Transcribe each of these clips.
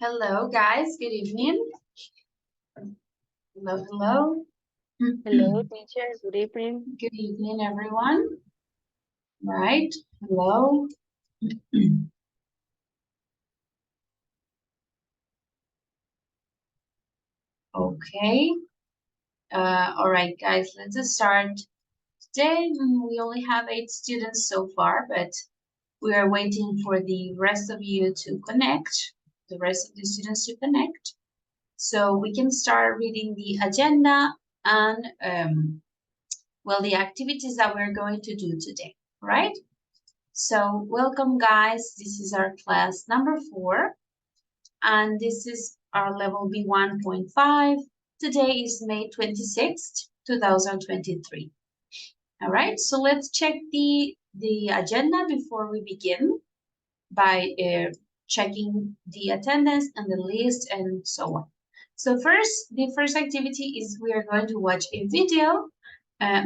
Hello, guys. Good evening. Hello, hello. Hello, teacher. Good evening. Good evening, everyone. Right. Hello. Okay. All right, guys. Let's start. Today, we only have 8 students so far, but we are waiting for the rest of you to connect, the rest of the students to connect. So we can start reading the agenda and well, the activities that we're going to do today, right? So welcome, guys. This is our class number 4, and this is our level B1.5. Today is May 26th, 2023. All right, so let's check the agenda before we begin by checking the attendance and the list and so on. So the first activity is we are going to watch a video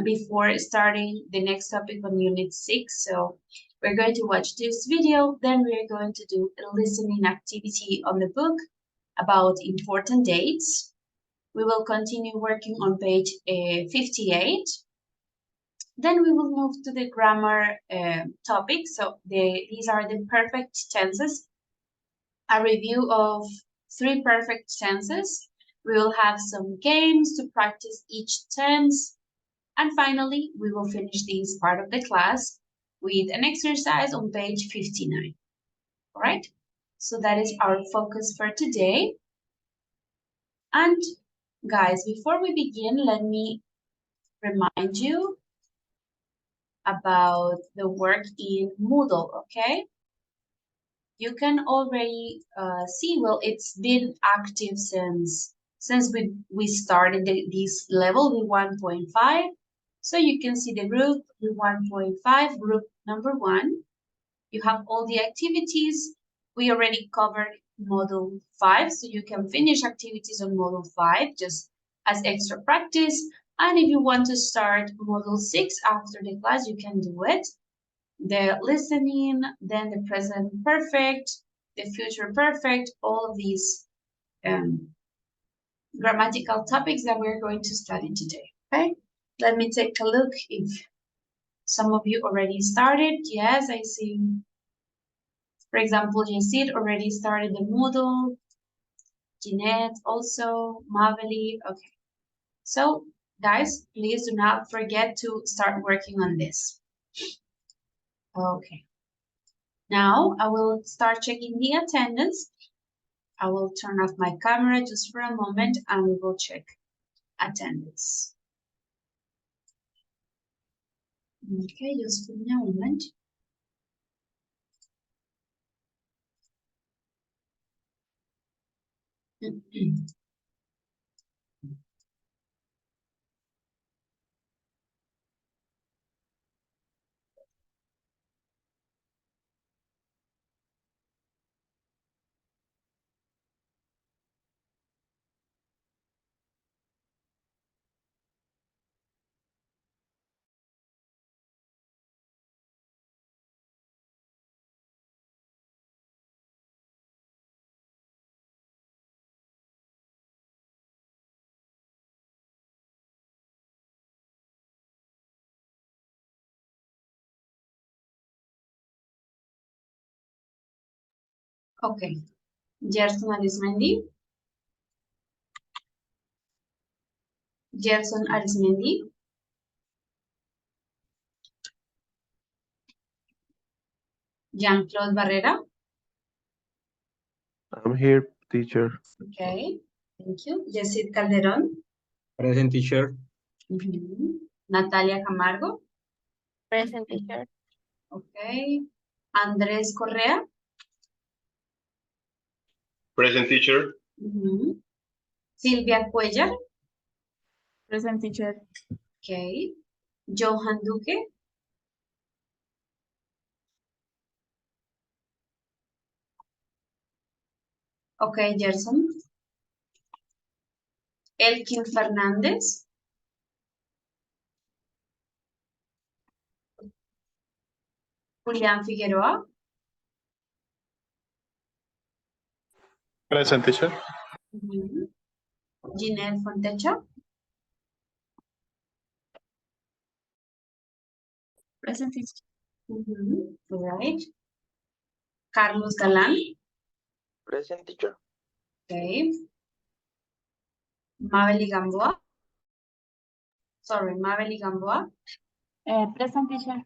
before starting the next topic on Unit 6. So we're going to watch this video, then we're going to do a listening activity on the book about important dates. We will continue working on page 58. Then we will move to the grammar topic. So these are the perfect tenses. A review of 3 perfect tenses. We will have some games to practice each tense. And finally, we will finish this part of the class with an exercise on page 59. All right? So that is our focus for today. And guys, before we begin, let me remind you about the work in Moodle, okay? You can already see, well, it's been active since we started this level with 1.5. So you can see the group with 1.5, group number 1. You have all the activities. We already covered module 5, so you can finish activities on module 5 just as extra practice. And if you want to start module 6 after the class, you can do it. The listening, then the present perfect, the future perfect, all of these grammatical topics that we're going to study today, okay? Let me take a look if some of you already started. Yes, I see. For example, Yesid already started the Moodle. Jeanette also, Maveli. Okay. So, guys, please do not forget to start working on this. Okay. Now, I will start checking the attendance. I will turn off my camera just for a moment and we will check attendance. Okay, just give me a moment. Okay, Gerson Arismendi. Gerson Arismendi. Jean-Claude Barrera. I'm here, teacher. Okay, thank you. Yesid Calderon. Present, teacher. Natalia Camargo. Present, teacher. Okay. Andrés Correa. Present, teacher. Silvia Cuellar. Present, teacher. Okay. Johan Duque. Okay, Gerson. Elkin Fernández. Julián Figueroa. Present, teacher. Ginelle Fontecha. Present teacher. All right. Carlos Galan. Present, teacher. Okay. Mabeli Gamboa. Sorry, Mabeli Gamboa. Present teacher.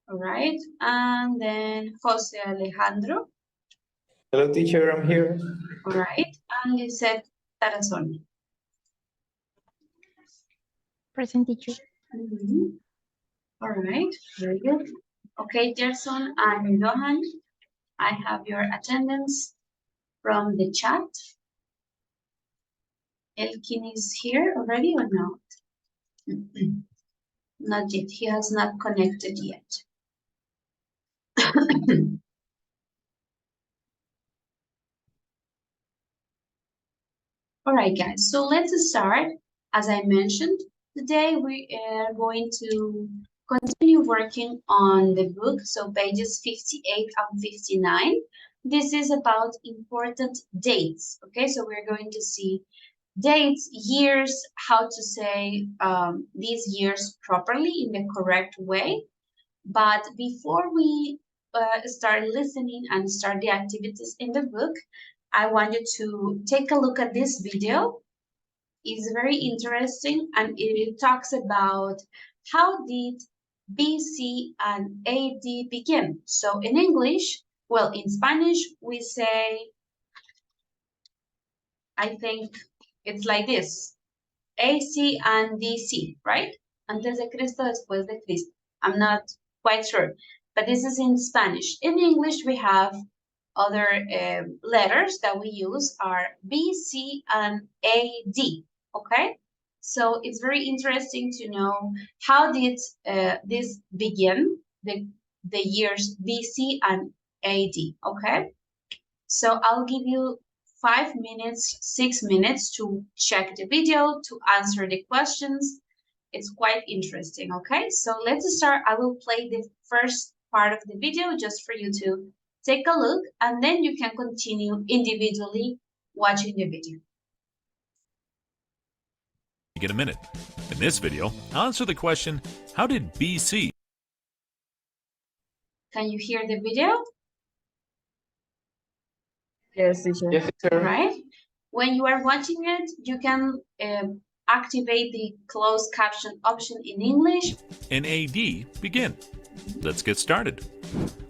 All right. And then Jose Alejandro. Hello, teacher. I'm here. All right. And Lisette Tarazón. Present teacher. All right. Very good. Okay, Gerson and Johan, I have your attendance from the chat. Elkin is here already or not? Not yet. He has not connected yet. All right, guys. So let's start. As I mentioned, today we are going to continue working on the book. So pages 58 and 59. This is about important dates. Okay, so we're going to see dates, years, how to say these years properly in the correct way. But before we start listening and start the activities in the book, I want you to take a look at this video. It's very interesting and it talks about how did BC and AD begin. So in English, well, in Spanish, we say, I think it's like this. AC and DC, right? Antes de Cristo, después de Cristo. I'm not quite sure, but this is in Spanish. In English, we have other letters that we use are B, C, and AD, okay? So it's very interesting to know how did this begin, the years BC and AD, okay? So I'll give you 5 minutes, 6 minutes to check the video, to answer the questions. It's quite interesting, okay? So let's start. I will play the first part of the video just for you to take a look, and then you can continue individually watching the video. Get a minute. In this video, I'll answer the question, how did BC? Can you hear the video? Yes, teacher. Yes, teacher. Right? When you are watching it, you can activate the closed caption option in English. And AD begin. Let's get started.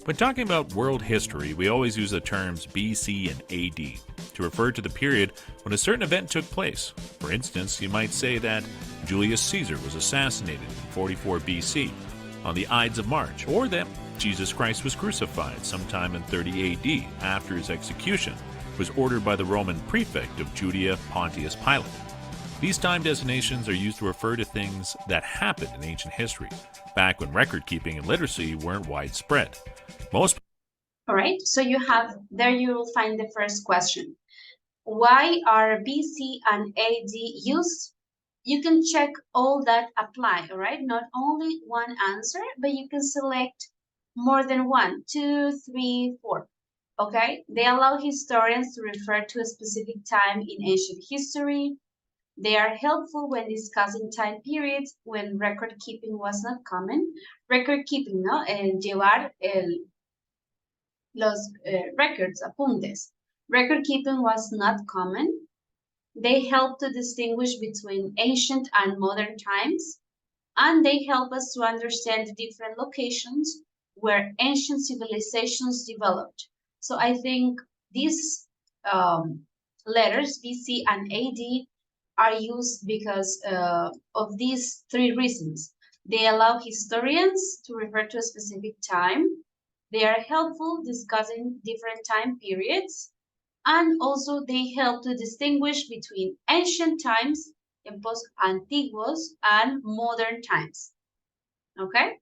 When talking about world history, we always use the terms BC and AD to refer to the period when a certain event took place. For instance, you might say that Julius Caesar was assassinated in 44 BC on the Ides of March, or that Jesus Christ was crucified sometime in 30 AD after his execution was ordered by the Roman prefect of Judea, Pontius Pilate. These time designations are used to refer to things that happened in ancient history, back when record keeping and literacy weren't widespread. Most All right, so you will find the first question. Why are BC and AD used? You can check all that apply, all right? Not only one answer, but you can select more than 1, 2, 3, 4, okay? They allow historians to refer to a specific time in ancient history. They are helpful when discussing time periods when record keeping was not common. Record keeping, ¿no? Llevar los records, apuntes. Record keeping was not common. They help to distinguish between ancient and modern times, and they help us to understand the different locations where ancient civilizations developed. So I think these letters, BC and AD, are used because of these 3 reasons. They allow historians to refer to a specific time. They are helpful discussing different time periods, and also they help to distinguish between ancient times, tiempos antiguos, and modern times. Okay?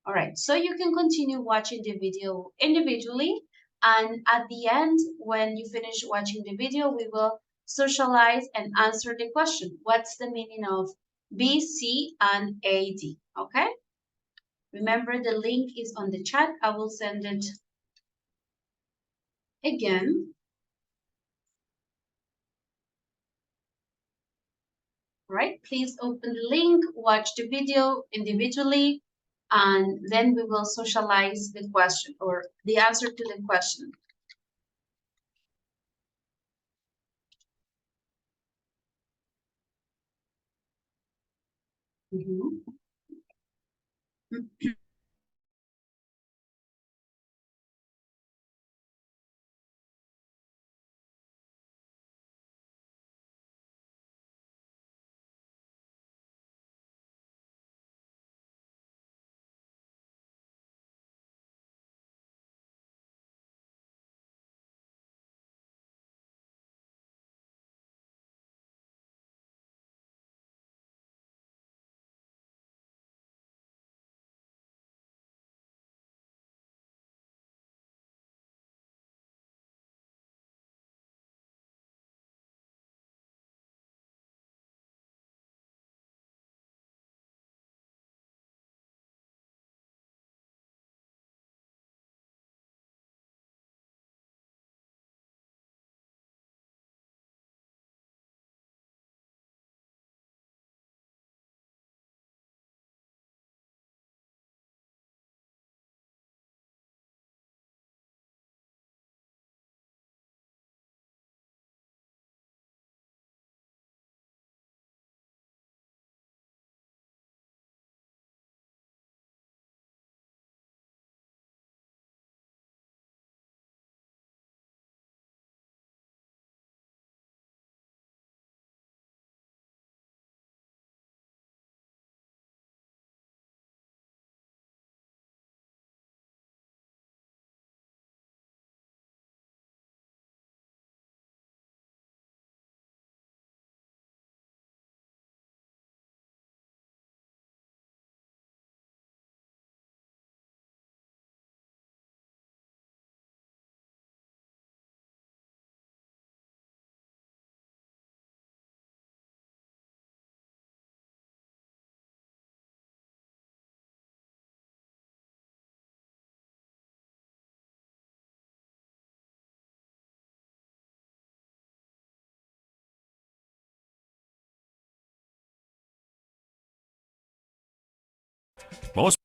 All right, so you can continue watching the video individually, and at the end, when you finish watching the video, we will socialize and answer the question. What's the meaning of BC and AD? Okay? Remember, the link is on the chat. I will send it again. All right, please open the link, watch the video individually, and then we will socialize the question or the answer to the question. Mhm. Most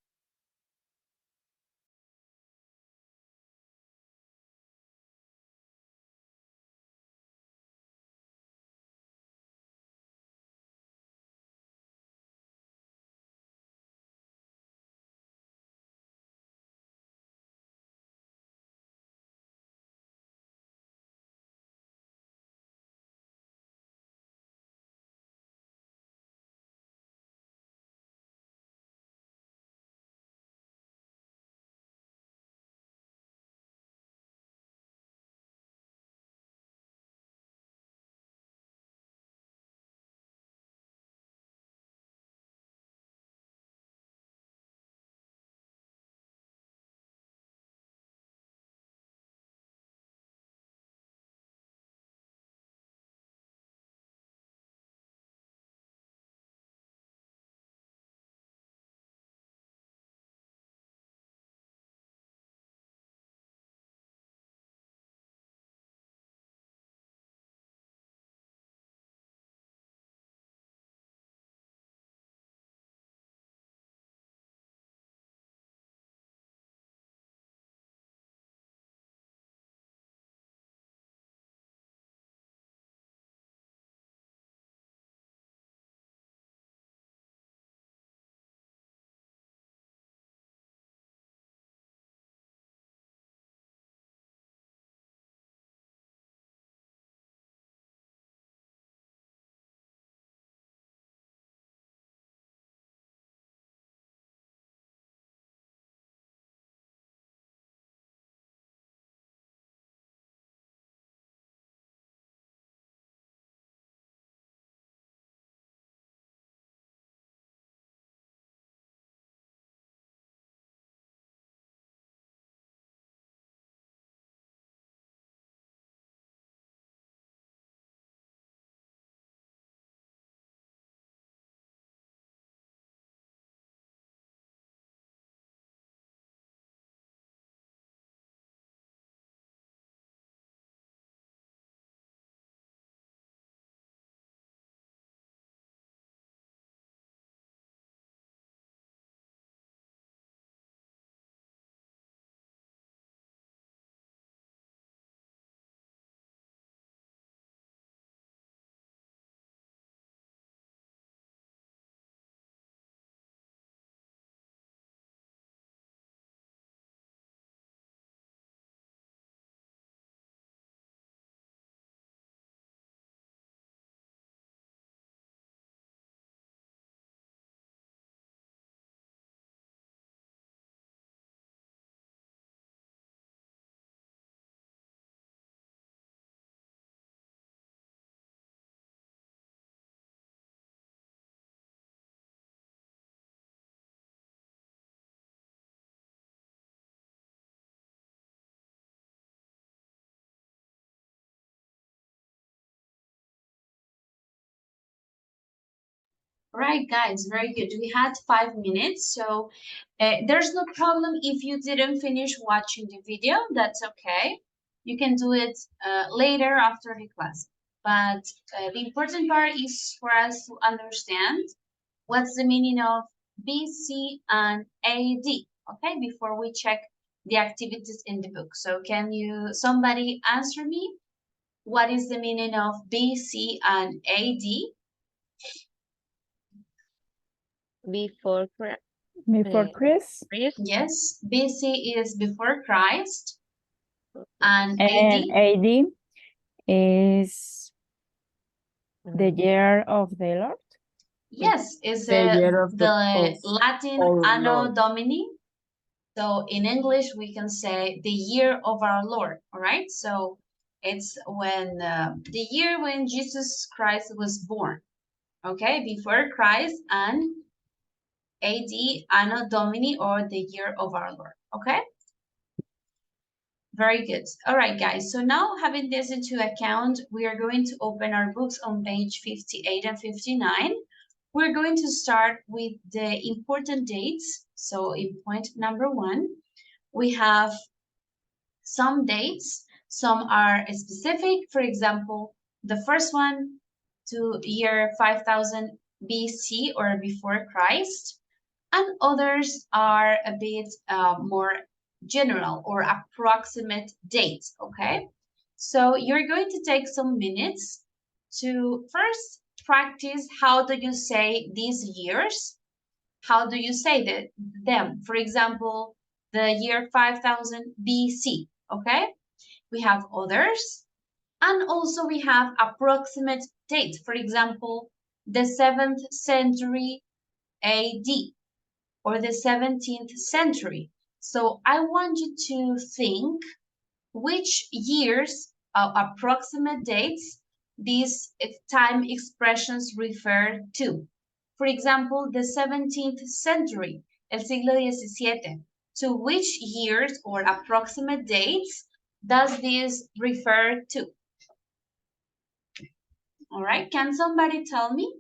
Right, guys, very good. We had 5 minutes, so there's no problem if you didn't finish watching the video. That's okay. You can do it later after the class. But the important part is for us to understand what's the meaning of BC and AD, okay, before we check the activities in the book. So can somebody answer me? What is the meaning of BC and AD? Before Before Chris Chris. Yes, BC is before Christ, and and AD, AD is the Mm. year of the Lord. yes, is The year of the of Latin our Anno Lord. Domini. So in English, we can say the year of our Lord, all right? So it's when the year when Jesus Christ was born, okay? Before Christ, and AD, Anno Domini, or the year of our Lord, okay? Very good. All right, guys. So now having this into account, we are going to open our books on page 58 and 59. We're going to start with the important dates. So in point number 1, we have some dates. Some are specific. For example, the first one to year 5000 BC or before Christ, and others are a bit more general or approximate dates, okay? So you're going to take some minutes to first practice how do you say these years? How do you say them? For example, the year 5000 BC, okay? We have others, and also we have approximate dates. For example, the 7th century AD or the 17th century. So I want you to think which years, approximate dates, these time expressions refer to. For example, the 17th century, el siglo XVII. To which years or approximate dates does this refer to? All right, can somebody tell me?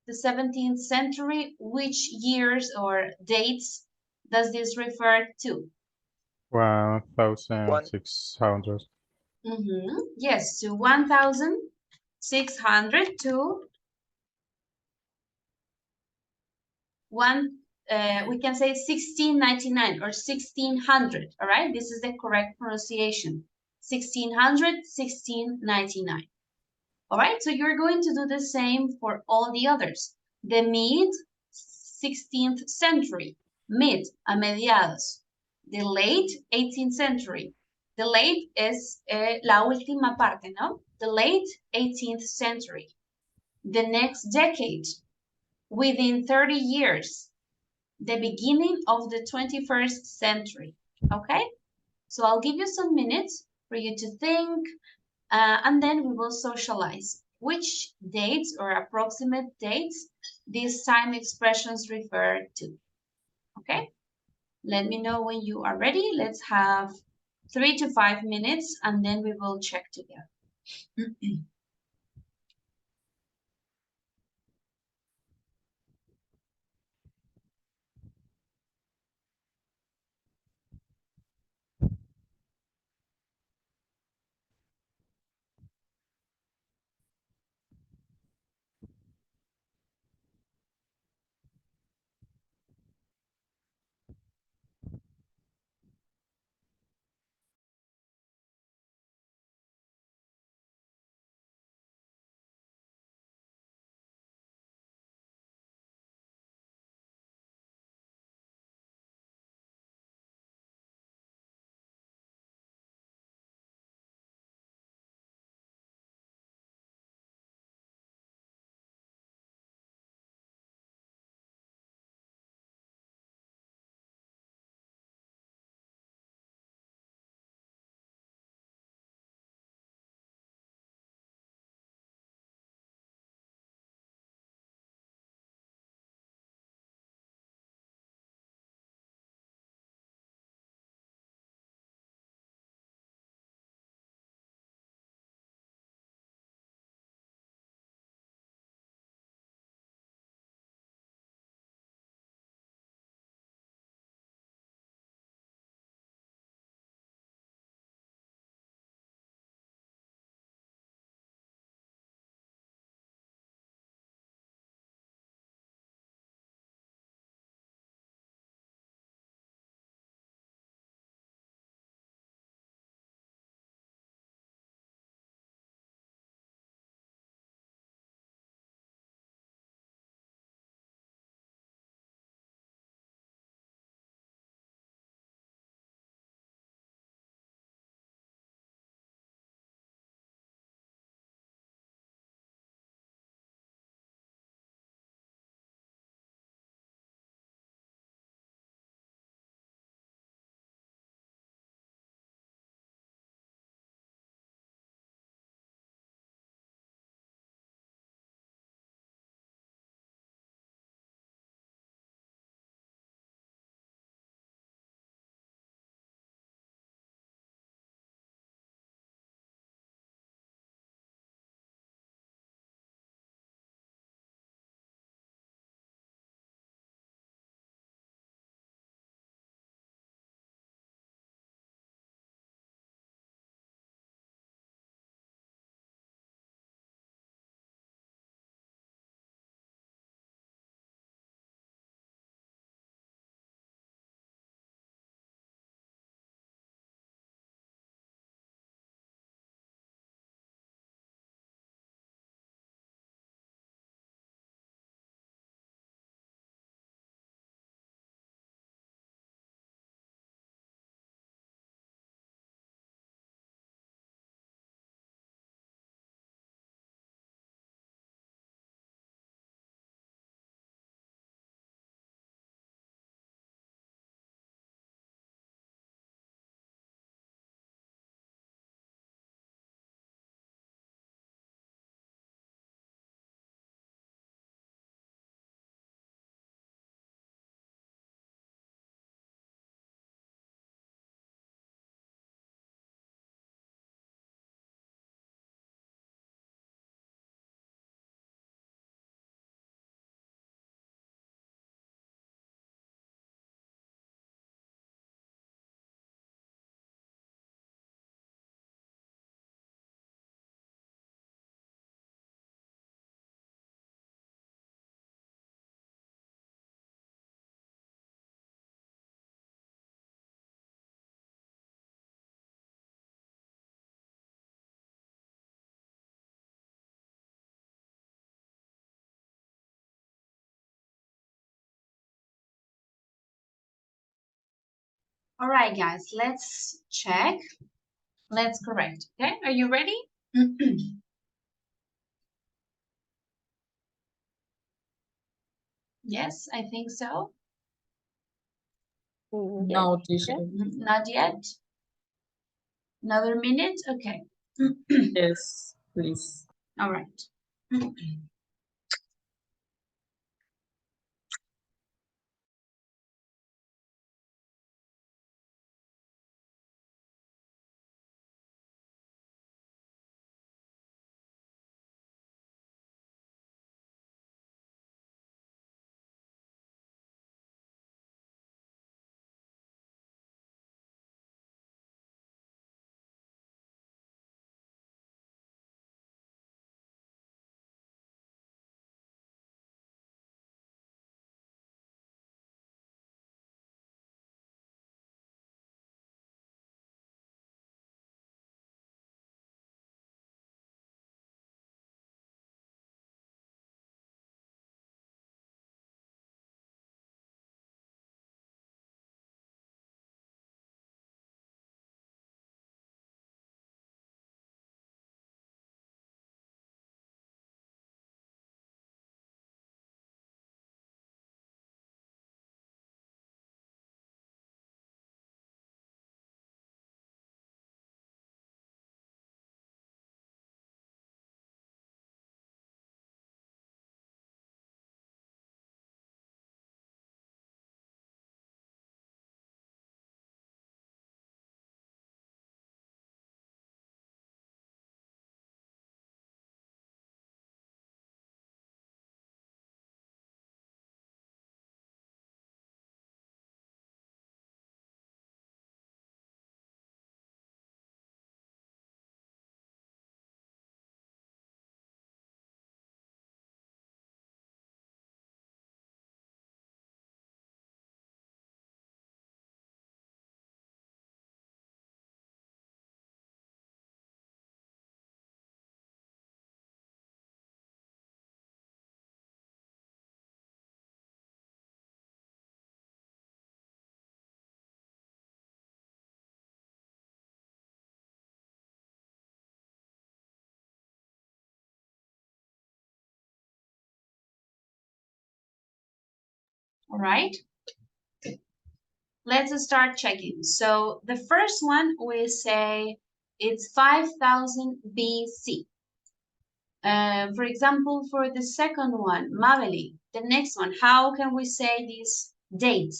The 17th century, which years or dates does this refer to? 1600. Yes, to 1600 to we can say 1699 or 1600, all right? This is the correct pronunciation. 1600, 1699. All right, so you're going to do the same for all the others. The mid 16th century, mid, a mediados. The late 18th century. The late es la última parte, ¿no? The late 18th century. The next decade, within 30 years. The beginning of the 21st century, okay? So I'll give you some minutes for you to think, and then we will socialize which dates or approximate dates these time expressions refer to, okay? Let me know when you are ready. Let's have 3 to 5 minutes, and then we will check together. All right, guys, let's check. Let's correct. Okay, are you ready? Yes, I think so. Yes. teacher. Not yet. Another minute. Okay. Yes, please. All right. All right. Let's start checking. So the first one we say it's 5000 BC. For example, for the second one, Mabeli, the next one, how can we say this date?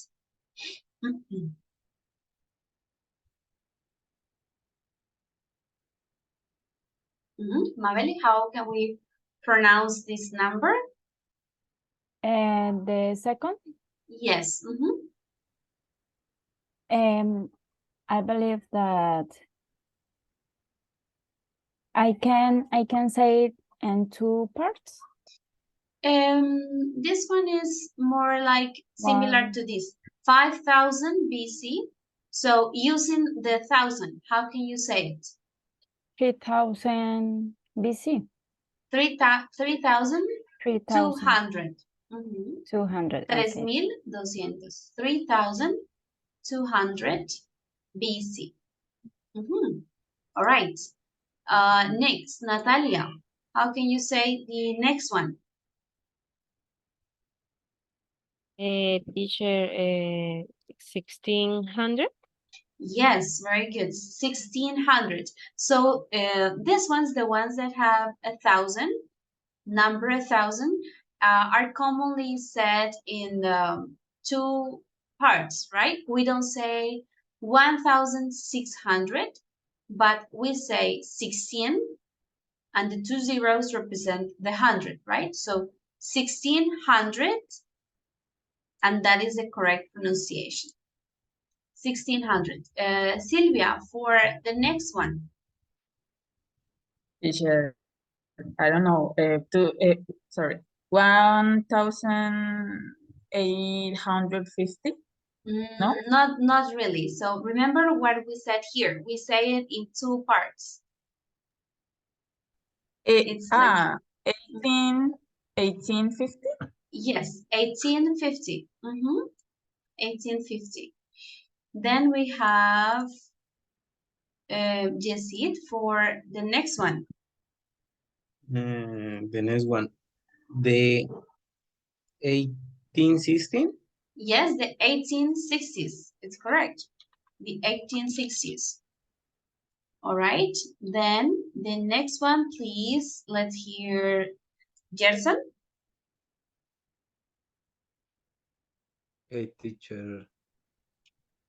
Mabeli, how can we pronounce this number? And the second, Yes. I believe that I can say it in two parts. This one is more like similar One. to this, 5000 BC. So using the 1000, how can you say it? 3000 BC. 3200. 3200. 3200. 3200 BC. All right. Next, Natalia, how can you say the next one? Teacher, 1600. Yes, very good. 1600. So this one's the ones that have 1000, number 1000, are commonly said in two parts, right? We don't say 1600, but we say 16, and the two zeros represent the 100, right? So 1600, and that is the correct pronunciation. 1600. Sylvia, for the next one. Teacher, I don't know. Sorry, 1850. No? Not really. So remember what we said here. We say it in two parts. It's like 1850. yes, 1850. 1850. Then we have Yesid for the next one. The next one, the 1816. Yes, the 1860s. It's correct. The 1860s. All right. Then the next one, please. Let's hear Gerson. Hey, teacher.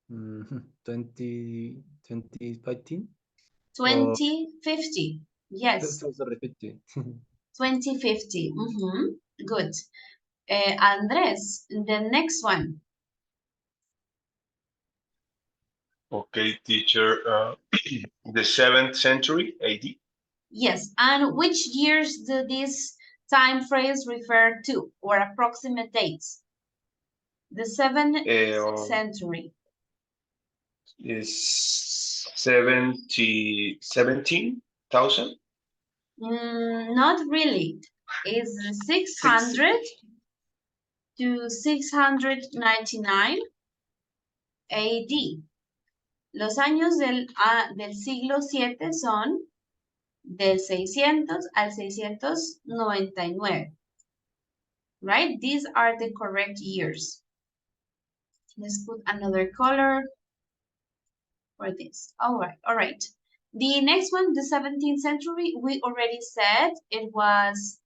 2015. 2050. Yes. Sorry, 50. 2050. Good. Andres, the next one. Okay, teacher. The 7th century AD. Yes. And which years do these time frames refer to, or approximate dates? The 7th century. Is 17,000? Not really. It's 600 to 699 AD. Los años del siglo 7 son del 600 al 699. Right? These are the correct years. Let's put another color for this. All right. The next one, the 17th century, we already said it was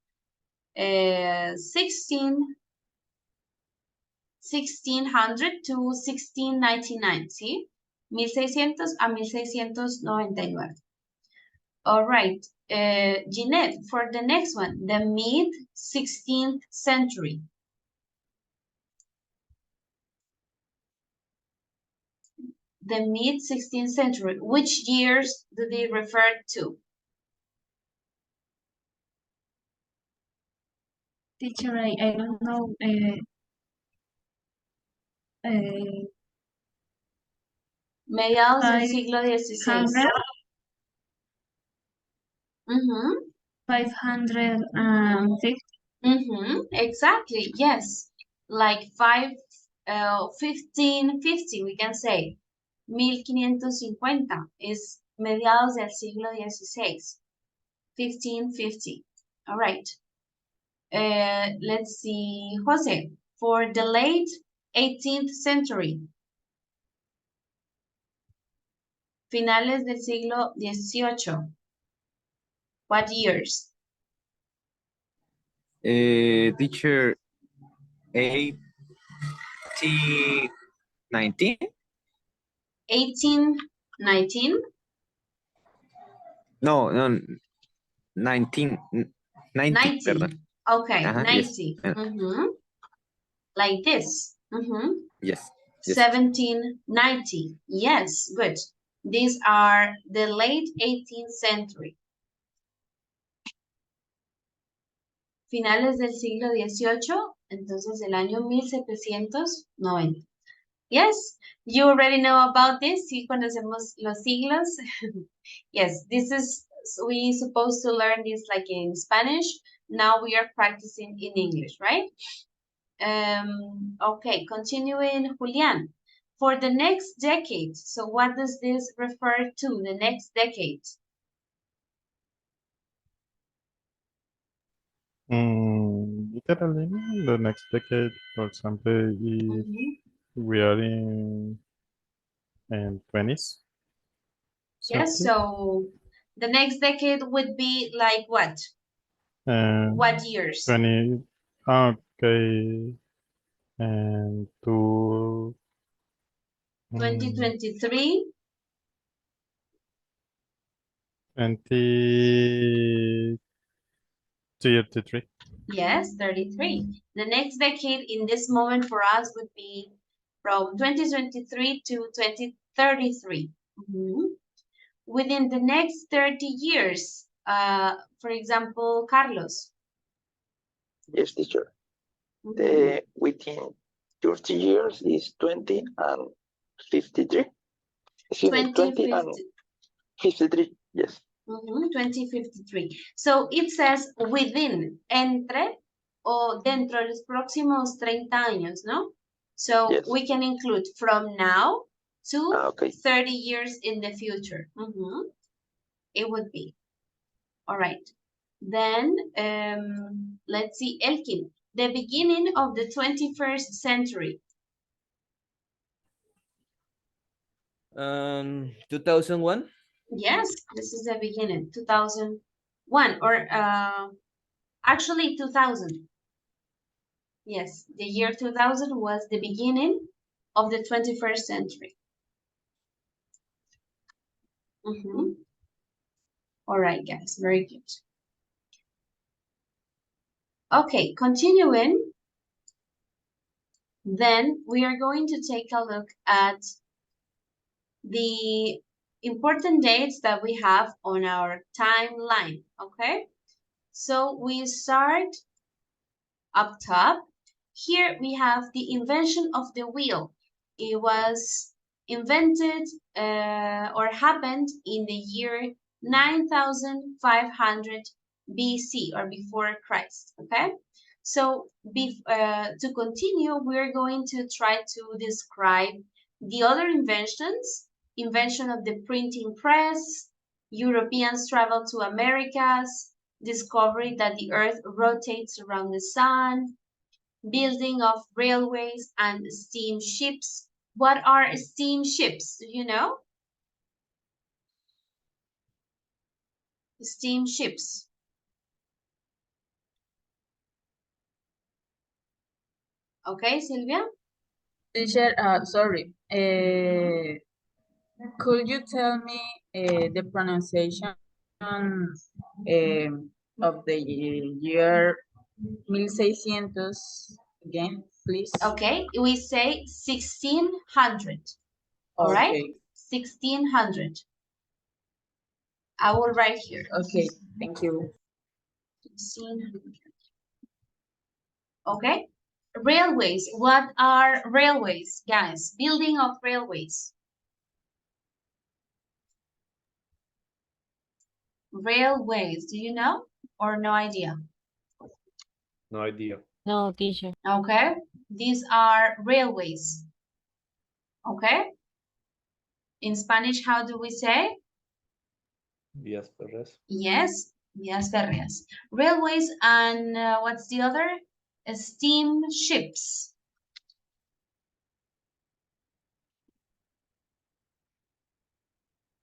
1600 to 1699, ¿sí? 1600 a 1699. All right, Jeanette, for the next one, the mid-16th century. The mid-16th century, which years do they refer to? Teacher, I don't know. Mediados del siglo XVI. 550. Exactly, yes. Like 1550, we can say. 1550 is mediados del siglo XVI. 1550. All right. Let's see, Jose, for the late 18th century. Finales del siglo XVIII. What years? Teacher, 1819? 1819? No, 19. 90, 90. perdón. Okay, Yes. 90. Like this. Yes. 1790. Yes, good. These are the late 18th century. Finales del siglo XVIII, entonces el año 1790. Yes, you already know about this. Sí, conocemos los siglos. Yes, this is, we supposed to learn this like in Spanish. Now we are practicing in English, right? Okay, continuing, Julian. For the next decade, so what does this refer to, the next decade? Literally, the next decade, for example, if we are in 20s. Yes, so the next decade would be like what? What years? 20, okay, and 2023? 2033. Yes, 33. The next decade in this moment for us would be from 2023 to 2033. Within the next 30 years, for example, Carlos. Yes, teacher. The within 30 years is 20 and 53. Excuse me, 20 and 53, yes. 2053. So it says within, entre o dentro de los próximos 30 años, ¿no? So Yes. we can include from now to Okay. 30 years in the future. It would be. All right. Then let's see, Elkin, the beginning of the 21st century. 2001. Yes, this is the beginning, 2001, or actually 2000. Yes, the year 2000 was the beginning of the 21st century. All right, guys, very good. Okay, continuing, then we are going to take a look at the important dates that we have on our timeline, okay? So we start up top. Here we have the invention of the wheel. It was invented or happened in the year 9500 BC or before Christ, okay? So to continue, we're going to try to describe the other inventions, invention of the printing press, Europeans travel to Americas, discovery that the earth rotates around the sun, building of railways and steamships. What are steamships? Do you know? Steamships. Okay, Sylvia? Teacher, sorry. Could you tell me the pronunciation of the year 1600 again, please? Okay, we say 1600. All right? Okay. 1600. I will write here. Okay, thank you. 1600. Okay? Railways. What are railways, guys? Building of railways. Railways. Do you know or no idea? No idea. No, teacher. Okay? These are railways. Okay? In Spanish, how do we say? Vías férreas. Yes, vías férreas. Railways and what's the other? Steamships.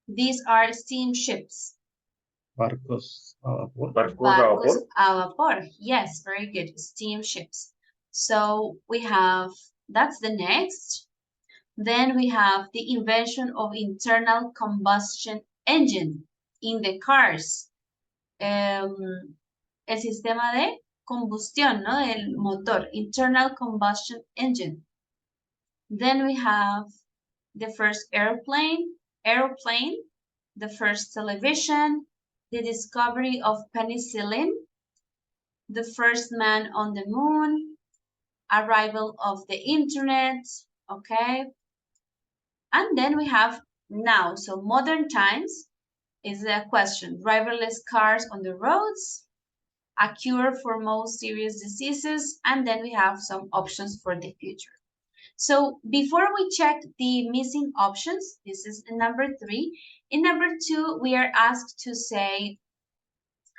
These are steamships. Barcos a vapor. Barcos a vapor. Yes, very good. Steamships. So we have, that's the next. Then we have the invention of internal combustion engine in the cars. El sistema de combustión, ¿no? Del motor, internal combustion engine. Then we have the first airplane, the first television, the discovery of penicillin, the first man on the moon, arrival of the internet, okay? And then we have now, so modern times is a question. Driverless cars on the roads, a cure for most serious diseases, and then we have some options for the future. So before we check the missing options, this is number 3. In number 2, we are asked to say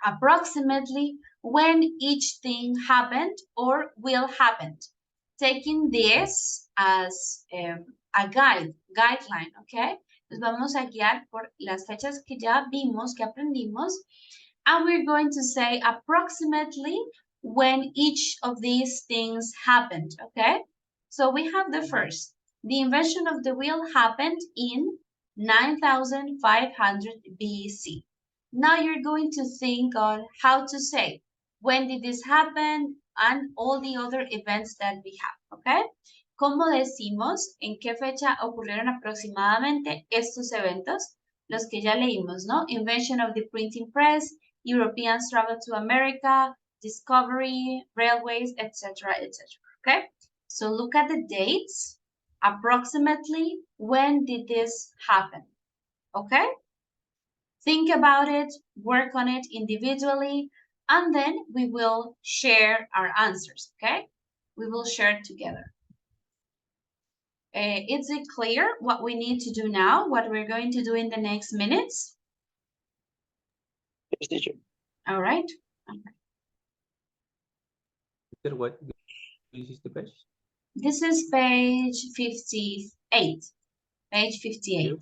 approximately when each thing happened or will happen. Taking this as a guideline, okay? Nos vamos a guiar por las fechas que ya vimos, que aprendimos, and we're going to say approximately when each of these things happened, okay? So we have the first. The invention of the wheel happened in 9500 BC. Now you're going to think on how to say, when did this happen, and all the other events that we have, okay? ¿Cómo decimos en qué fecha ocurrieron aproximadamente estos eventos? Los que ya leímos, ¿no? Invention of the printing press, Europeans travel to America, discovery, railways, etc., etc., okay? So look at the dates. Approximately, when did this happen? Okay? Think about it, work on it individually, and then we will share our answers, okay? We will share together. Is it clear what we need to do now, what we're going to do in the next minutes? Yes, teacher. All right. What this is the page? This is page 58. Page 58.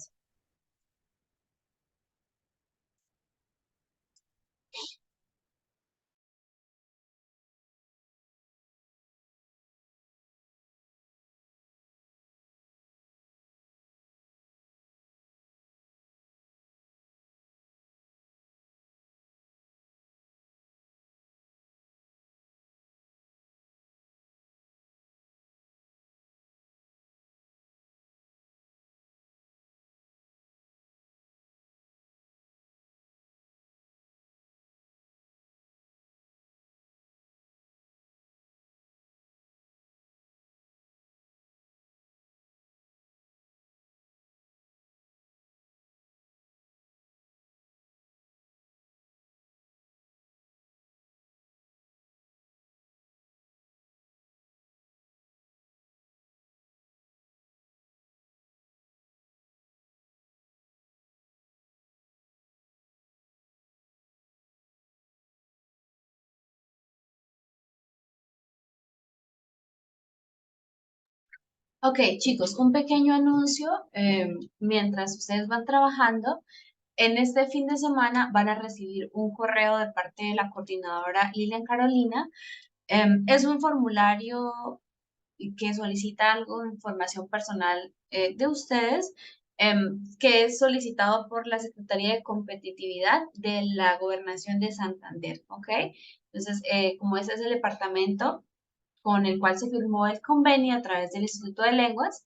Ok, chicos, un pequeño anuncio mientras ustedes van trabajando. En este fin de semana van a recibir un correo de parte de la coordinadora Lilian Carolina. Es un formulario que solicita algo de información personal de ustedes, que es solicitado por la Secretaría de Competitividad de la Gobernación de Santander, ¿ok? Entonces, como ese es el departamento con el cual se firmó el convenio a través del Instituto de Lenguas,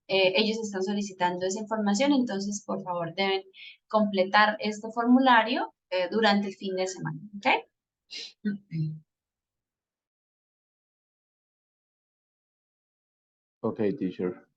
ellos están solicitando esa información, entonces por favor deben completar este formulario durante el fin de semana, ¿ok? Okay, teacher.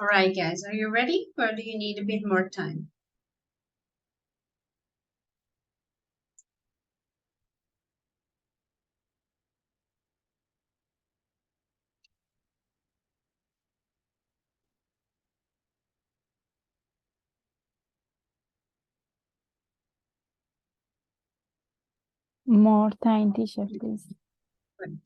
All right, guys, are you ready or do you need a bit more time? More time, teacher, please. Right.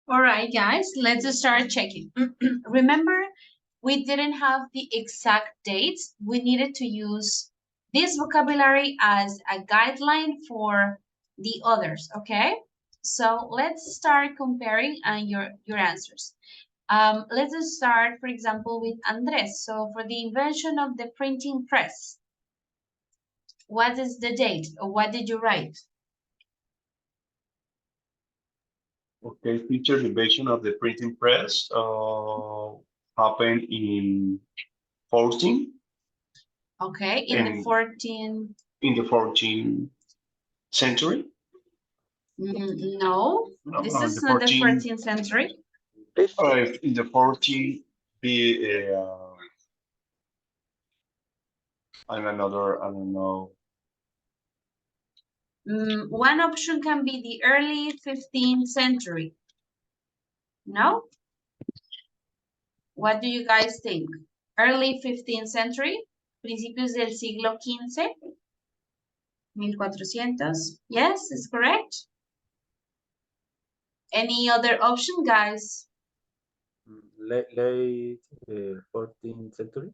All right, guys, let's start checking. Remember, we didn't have the exact dates. We needed to use this vocabulary as a guideline for the others, okay? So let's start comparing your answers. Let's start, for example, with Andres. So for the invention of the printing press, what is the date or what did you write? Okay, teacher, the invention of the printing press happened in 14. Okay, in the 14th century. No, this is the not the 14th 14th century. In the 14th, and another, I don't know. One option can be the early 15th century. No? What do you guys think? Early 15th century, principios del siglo XV, 1400. Yes, it's correct. Any other option, guys? Late 14th century.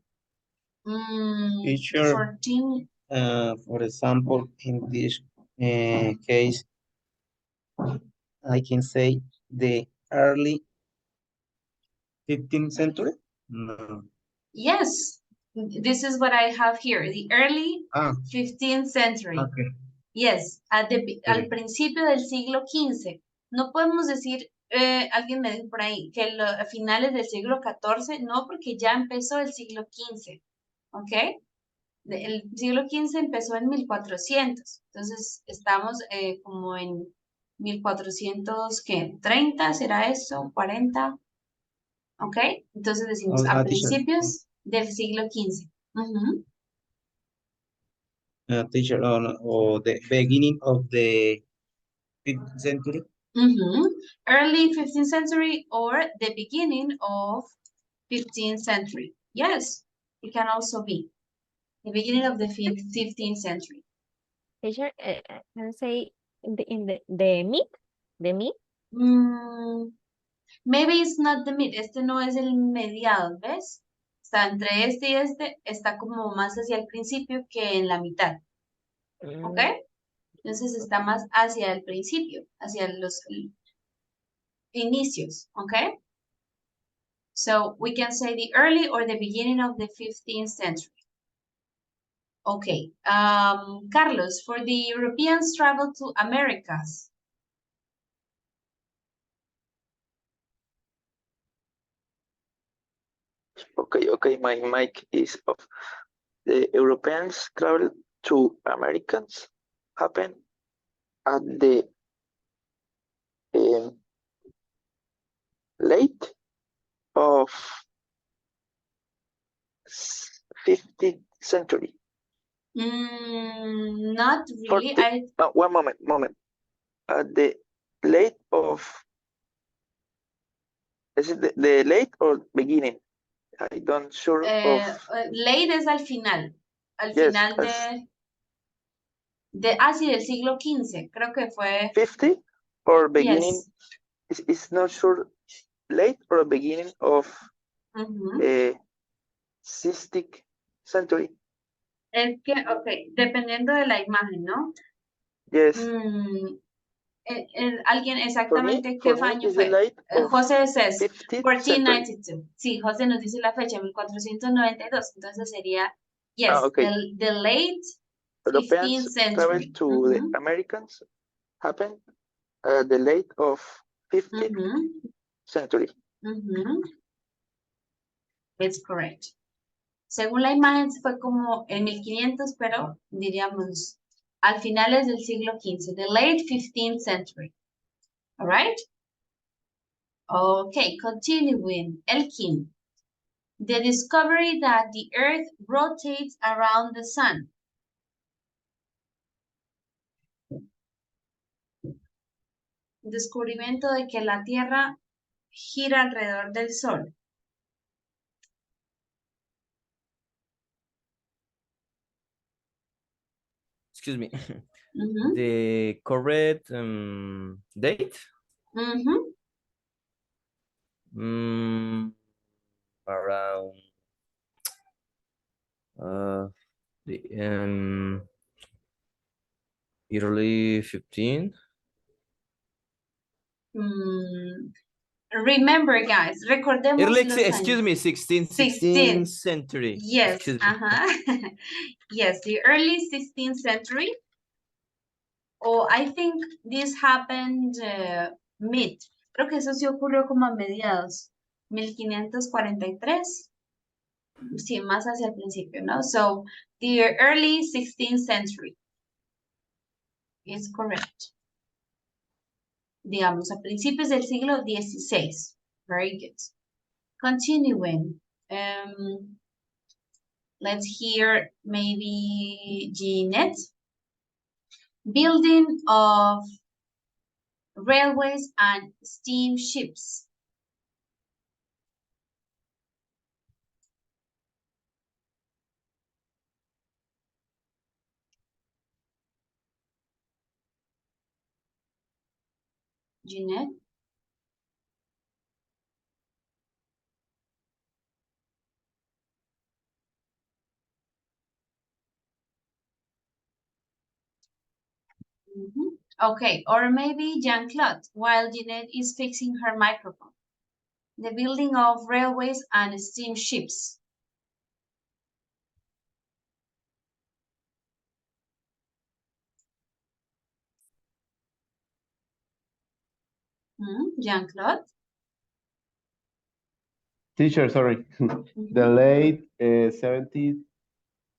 Teacher, 14. for example, in this case, I can say the early 15th century? No. Yes, this is what I have here, the early 15th century. Okay. Yes, al principio del siglo XV. No podemos decir, alguien me dijo por ahí, que a finales del siglo XIV, no, porque ya empezó el siglo XV, ¿ok? El siglo XV empezó en 1400, entonces estamos como en 1400, ¿qué? ¿30 será eso? ¿40? ¿Ok? Entonces decimos a principios del siglo XV. Teacher, or the beginning of the 15th century? Early 15th century or the beginning of 15th century. Yes, it can also be the beginning of the 15th century. Teacher, can I say the mid? The mid? Maybe it's not the mid. Este no es el mediado, ¿ves? Está entre este y este, está como más hacia el principio que en la mitad. ¿Ok? Entonces está más hacia el principio, hacia los inicios. ¿Ok? So we can say the early or the beginning of the 15th century. Okay, Carlos, for the Europeans travel to Americas. Okay, my mic is off. The Europeans travel to Americans happen at the late of 15th century. Not really. 40, one moment. At the late of, is it the late or beginning? I don't sure of. Late es al final. Al Yes, final sí, del siglo XV. Creo que fue. 50 or beginning? Yes. It's not sure late or beginning of 16th century. Es que, ok, dependiendo de la imagen, ¿no? Yes. Alguien exactamente qué año fue. José says 1492. Sí, José nos dice la fecha, 1492. Entonces sería, yes, okay. the late 15th Europeans century. travel to the Americans happened the late of 15th century. It's correct. Según la imagen fue como en 1500, pero diríamos al finales del siglo XV, the late 15th century. All right? Okay, continuing. Elkin. The discovery that the earth rotates around the sun. Descubrimiento de que la Tierra gira alrededor del Sol. Excuse me. The correct date? Around the early 15. Remember, guys, recordemos early, los excuse años. me, 16th century. Yes, yes, the early 16th century. I think this happened mid. Creo que eso sí ocurrió como a mediados. 1543. Sí, más hacia el principio, ¿no? So, the early 16th century is correct. Digamos, a principios del siglo XVI. Very good. Continuing. Let's hear maybe Jeanette. Building of railways and steamships. Jeanette? Okay, or maybe Jean-Claude, while Jeanette is fixing her microphone. The building of railways and steamships. Jean-Claude? Teacher, sorry. The late 17th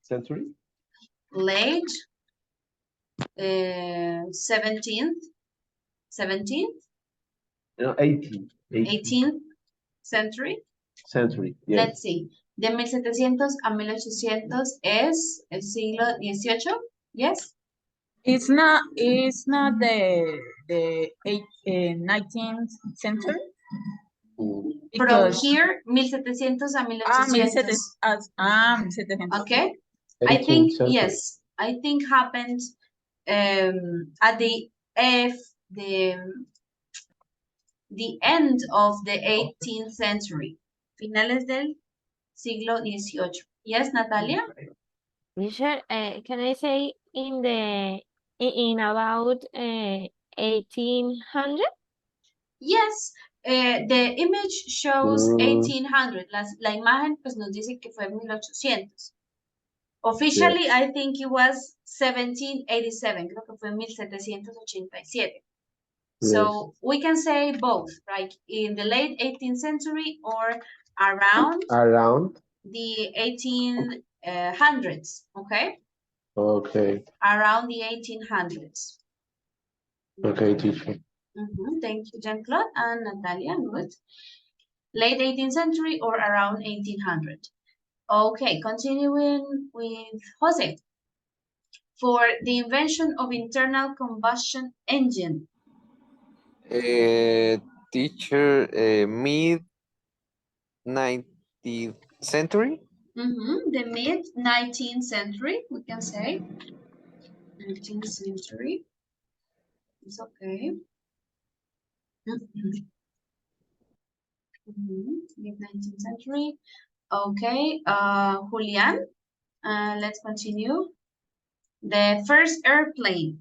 century? Late 17th? 17th? No, 18th. 18th century? Century, yes. Let's see. De 1700 a 1800 es el siglo XVIII? Yes? It's not the 19th century? From Because- here, 1700 a 1800. 1700. Okay. I 18th think, century. yes, I think happened at the end of the 18th century. Finales del siglo XVIII. Yes, Natalia? Teacher, can I say in about 1800? Yes, the image shows Mm. 1800. La imagen pues nos dice que fue 1800. Officially, Yes. I think it was 1787. Creo que fue 1787. So we can say both, right? In the late 18th century or around Around. the 1800s, okay? Okay. Around the 1800s. Okay, teacher. Thank you, Jean-Claude and Natalia. Good. Late 18th century or around 1800. Okay, continuing with Jose. For the invention of internal combustion engine. Teacher, mid 19th century. The mid 19th century, we can say. 19th century. It's okay. Mid 19th century. Okay, Julian, let's continue. The first airplane.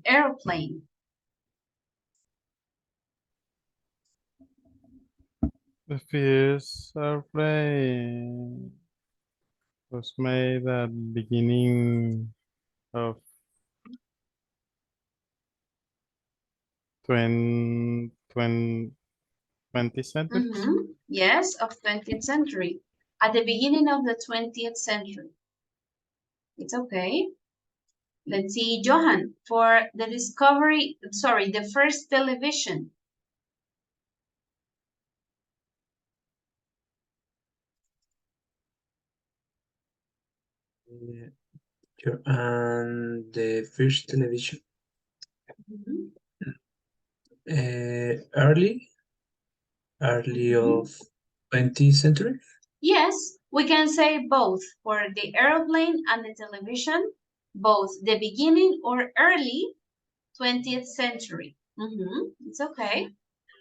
The first airplane was made at beginning of 20th century. Yes, of 20th century. At the beginning of the 20th century. It's okay. Let's see, Johan, for the the first television. And the first television. Early of 20th century. Yes, we can say both for the airplane and the television, both the beginning or early 20th century. It's okay.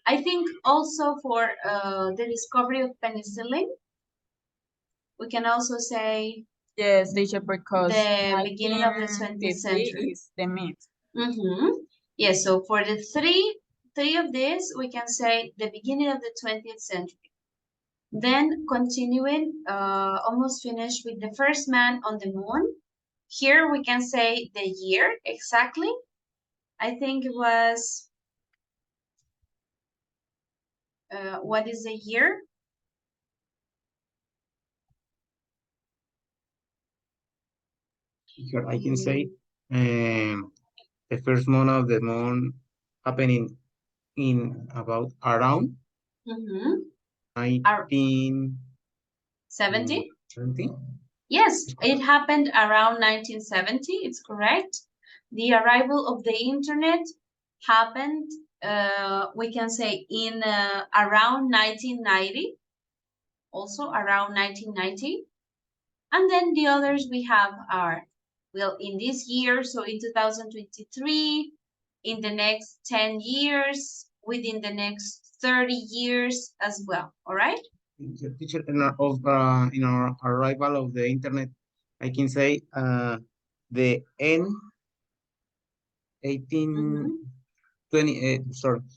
I think also for the discovery of penicillin, we can also say Yes, teacher, because the beginning of the 20th century. Is the mid. Yes, so for the three of these, we can say the beginning of the 20th century. Then continuing, almost finished with the first man on the moon. Here we can say the year exactly. I think it was, what is the year? Here I can say the first month of the month happening in about around 1970. 70? Yes, it happened around 1970. It's correct. The arrival of the internet happened, we can say, in around 1990. Also around 1990. And then the others we have are, well, in this year, so in 2023, in the next 10 years, within the next 30 years as well, all right? Teacher, in our arrival of the internet, I can say the end 20th century.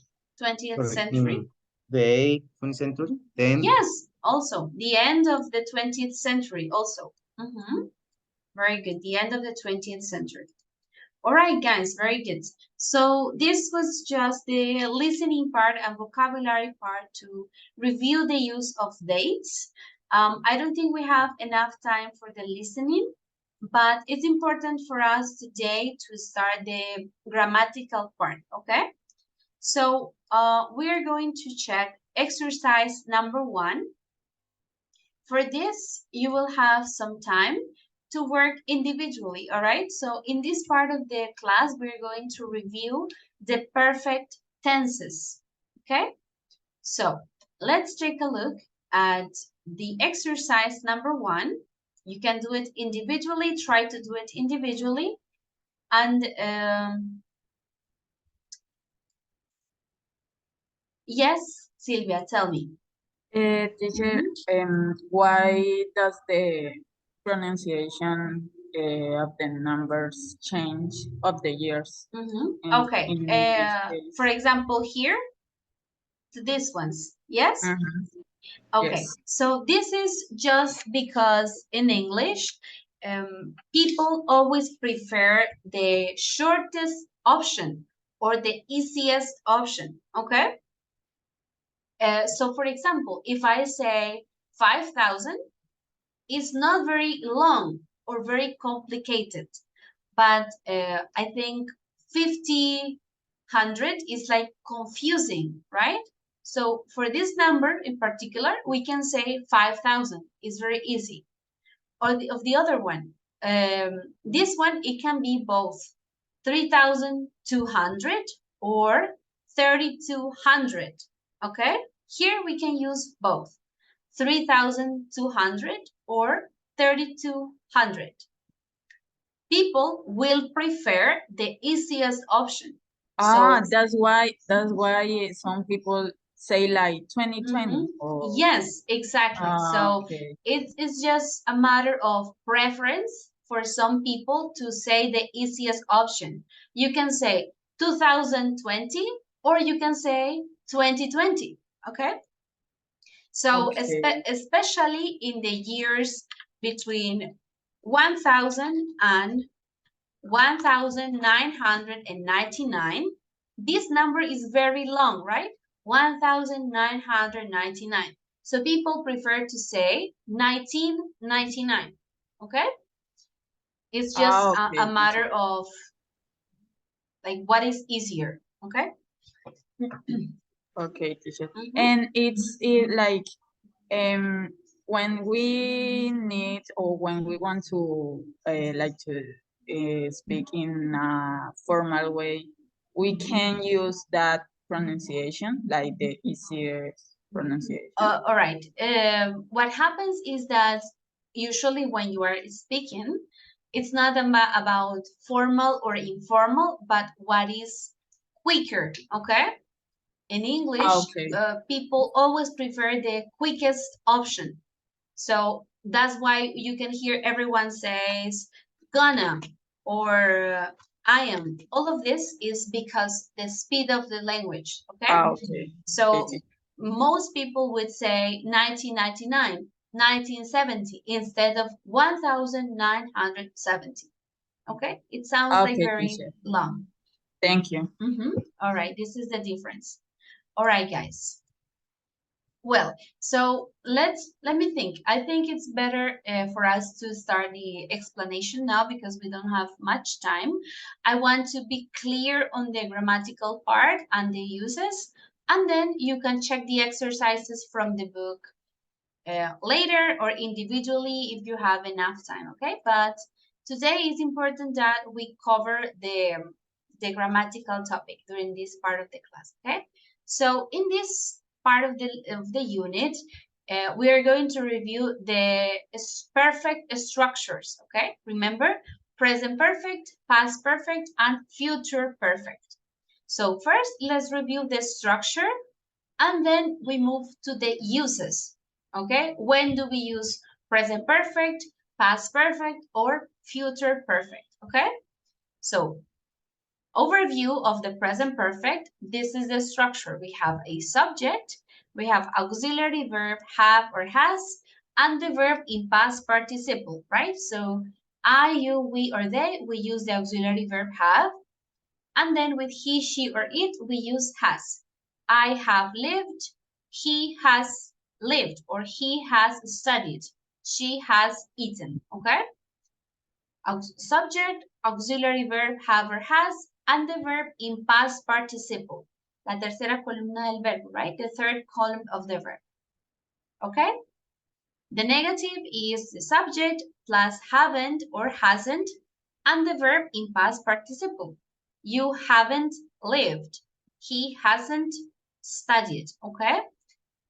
The 20th century. Then yes, also the end of the 20th century also. Very good, the end of the 20th century. All right, guys, very good. So this was just the listening part and vocabulary part to review the use of dates. I don't think we have enough time for the listening, but it's important for us today to start the grammatical part, okay? So we are going to check exercise number 1. For this, you will have some time to work individually, all right? So in this part of the class, we're going to review the perfect tenses, okay? So let's take a look at the exercise number 1. You can do it individually, try to do it individually. And yes, Silvia, tell me. Teacher, why does the pronunciation of the numbers change of the years? Okay, in this case? for example, here, to these ones, yes? Okay, Yes. so this is just because in English, people always prefer the shortest option or the easiest option, okay? So for example, if I say 5,000, it's not very long or very complicated, but I think 5,000 is like confusing, right? So for this number in particular, we can say 5,000. It's very easy. Or of the other one, this one, it can be both 3,200 or 3,200. Okay, here we can use both 3,200 or 3,200. People will prefer the easiest option. That's why some people say like 2020. Yes, exactly. So Okay. it's just a matter of preference for some people to say the easiest option. You can say 2020 or you can say 2020. Okay. So especially in the years between 1,000 and 1,999, this number is very long, right? 1,999. So people prefer to say 1999, okay? It's just a matter of like what is easier, okay? Okay, teacher. And it's like when we need or when we want to like to speak in a formal way, we can use that pronunciation, like the easier pronunciation. All right. What happens is that usually when you are speaking, it's not about formal or informal, but what is quicker, okay? In English, people always prefer the quickest option. So that's why you can hear everyone says gonna or I am. All of this is because the speed of the language, okay? So most people would say 1999, 1970 instead of 1970. Okay? It sounds like very long. Thank you. All right, this is the difference. All right, guys. Well, so let me think. I think it's better for us to start the explanation now because we don't have much time. I want to be clear on the grammatical part and the uses, and then you can check the exercises from the book later or individually if you have enough time, okay? But today it's important that we cover the grammatical topic during this part of the class, okay? So in this part of the unit, we are going to review the perfect structures, okay? Remember, present perfect, past perfect, and future perfect. So first, let's review the structure, and then we move to the uses, okay? When do we use present perfect, past perfect, or future perfect, okay? So overview of the present perfect, this is the structure. We have a subject, we have auxiliary verb have or has, and the verb in past participle, right? So I, you, we, or they, we use the auxiliary verb have, and then with he, she, or it, we use has. I have lived, he has lived, or he has studied, she has eaten, okay? Subject, auxiliary verb have or has, and the verb in past participle. La tercera columna del verbo, right? The third column of the verb. Okay? The negative is the subject plus haven't or hasn't, and the verb in past participle. You haven't lived. He hasn't studied, okay?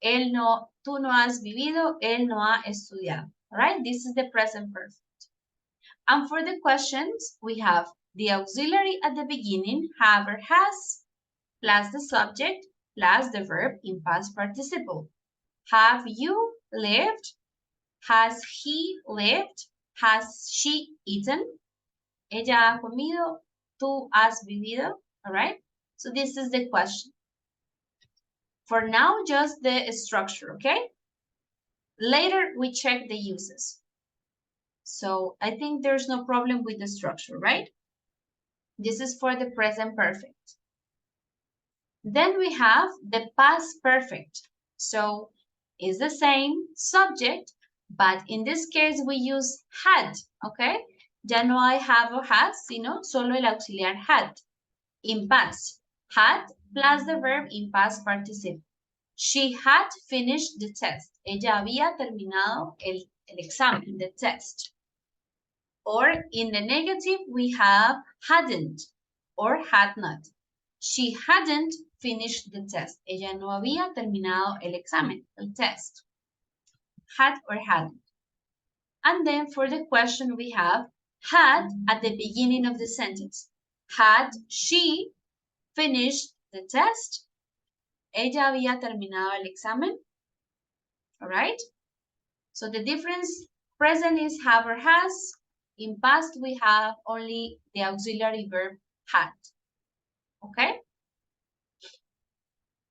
tú no has vivido, él no ha estudiado. All right, this is the present perfect. And for the questions, we have the auxiliary at the beginning, have or has, plus the subject, plus the verb in past participle. Have you lived? Has he lived? Has she eaten? Ella ha comido. Tú has vivido. All right? So this is the question. For now, just the structure, okay? Later, we check the uses. So I think there's no problem with the structure, right? This is for the present perfect. Then we have the past perfect. So it's the same subject, but in this case we use had, okay? Ya no hay have or has, sino solo el auxiliar had. In past, had plus the verb in past participle. She had finished the test. Ella había terminado el examen, the test. Or in the negative, we have hadn't or had not. She hadn't finished the test. Ella no había terminado el examen, el test. Had or hadn't. And then for the question, we have had at the beginning of the sentence. Had she finished the test? Ella había terminado el examen. All right? So the difference, present is have or has. In past, we have only the auxiliary verb had. Okay?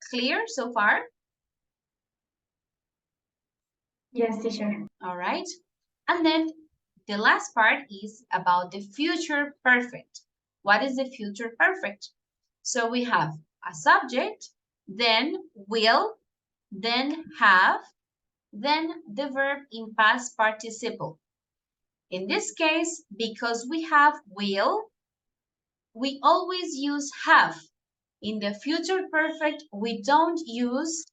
Clear so far? Yes, teacher. All right. And then the last part is about the future perfect. What is the future perfect? So we have a subject, then will, then have, then the verb in past participle. In this case, because we have will, we always use have. In the future perfect, we don't use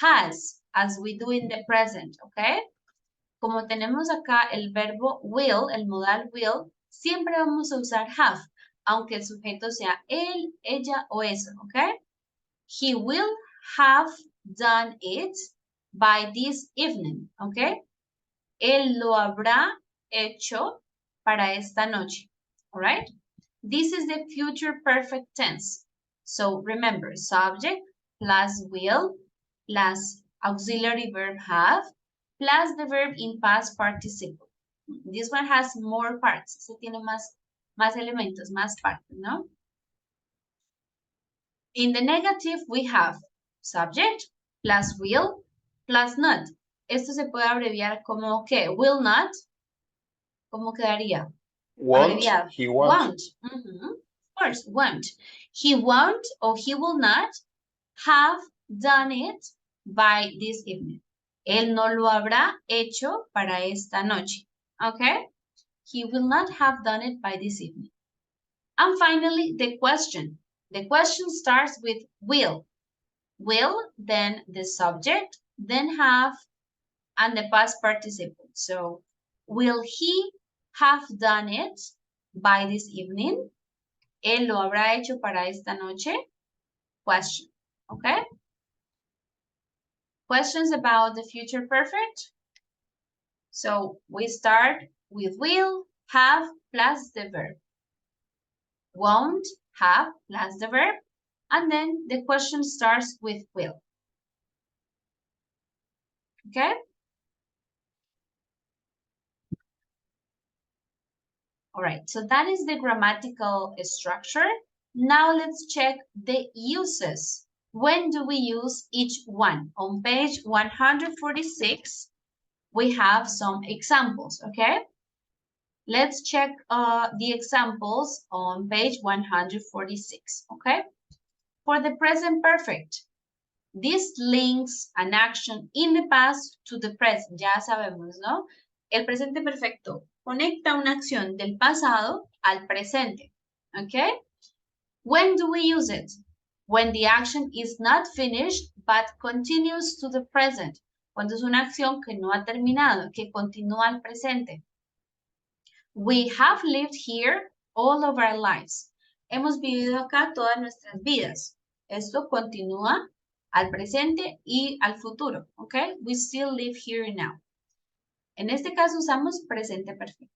has as we do in the present, okay? Como tenemos acá el verbo will, el modal will, siempre vamos a usar have, aunque el sujeto sea él, ella o eso, okay? He will have done it by this evening, okay? Él lo habrá hecho para esta noche, all right? This is the future perfect tense. So remember, subject plus will plus auxiliary verb have plus the verb in past participle. This one has more parts. Se tiene más elementos, más partes, ¿no? In the negative, we have subject plus will plus not. Esto se puede abreviar como ¿qué? Will not. ¿Cómo quedaría? Won't, Abreviado. he won't. Of course, won't. He won't or he will not have done it by this evening. Él no lo habrá hecho para esta noche. Okay? He will not have done it by this evening. And finally, the question. The question starts with will. Will, then the subject, then have, and the past participle. So, will he have done it by this evening? ¿Él lo habrá hecho para esta noche? Question. Okay? Questions about the future perfect? So, we start with will, have, plus the verb. Won't, have, plus the verb. And then the question starts with will. Okay? All right, so that is the grammatical structure. Now let's check the uses. When do we use each one? On page 146, we have some examples, okay? Let's check the examples on page 146, okay? For the present perfect, this links an action in the past to the present. Ya sabemos, ¿no? El presente perfecto conecta una acción del pasado al presente, okay? When do we use it? When the action is not finished but continues to the present. Cuando es una acción que no ha terminado, que continúa al presente. We have lived here all of our lives. Hemos vivido acá todas nuestras vidas. Esto continúa al presente y al futuro, ¿ok? We still live here now. En este caso usamos presente perfecto.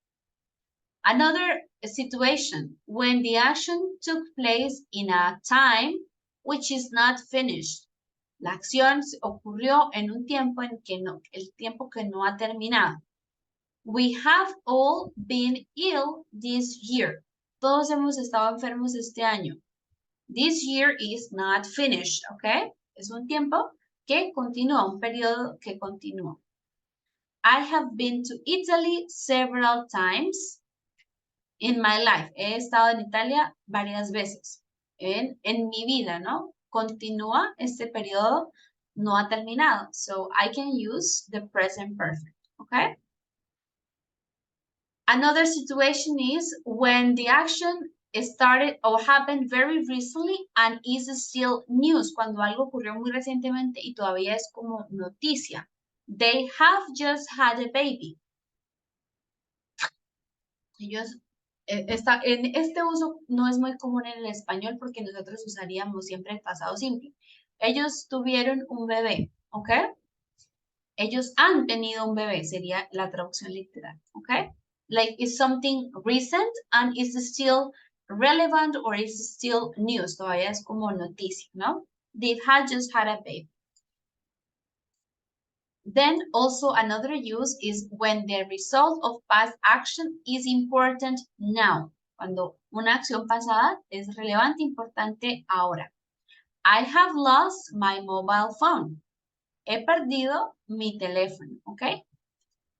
Another situation, when the action took place in a time which is not finished. La acción ocurrió en un tiempo en que no, el tiempo que no ha terminado. We have all been ill this year. Todos hemos estado enfermos este año. This year is not finished, ¿ok? Es un tiempo que continúa, un periodo que continúa. I have been to Italy several times in my life. He estado en Italia varias veces en mi vida, ¿no? Continúa, este periodo no ha terminado. So I can use the present perfect, ¿ok? Another situation is when the action started or happened very recently and is still news. Cuando algo ocurrió muy recientemente y todavía es como noticia. They have just had a baby. Ellos, en este uso no es muy común en el español porque nosotros usaríamos siempre el pasado simple. Ellos tuvieron un bebé, ¿ok? Ellos han tenido un bebé, sería la traducción literal, ¿ok? Like, is something recent and is still relevant or is still news? Todavía es como noticia, ¿no? They had just had a baby. Then also another use is when the result of past action is important now. Cuando una acción pasada es relevante, importante ahora. I have lost my mobile phone. He perdido mi teléfono, ¿ok?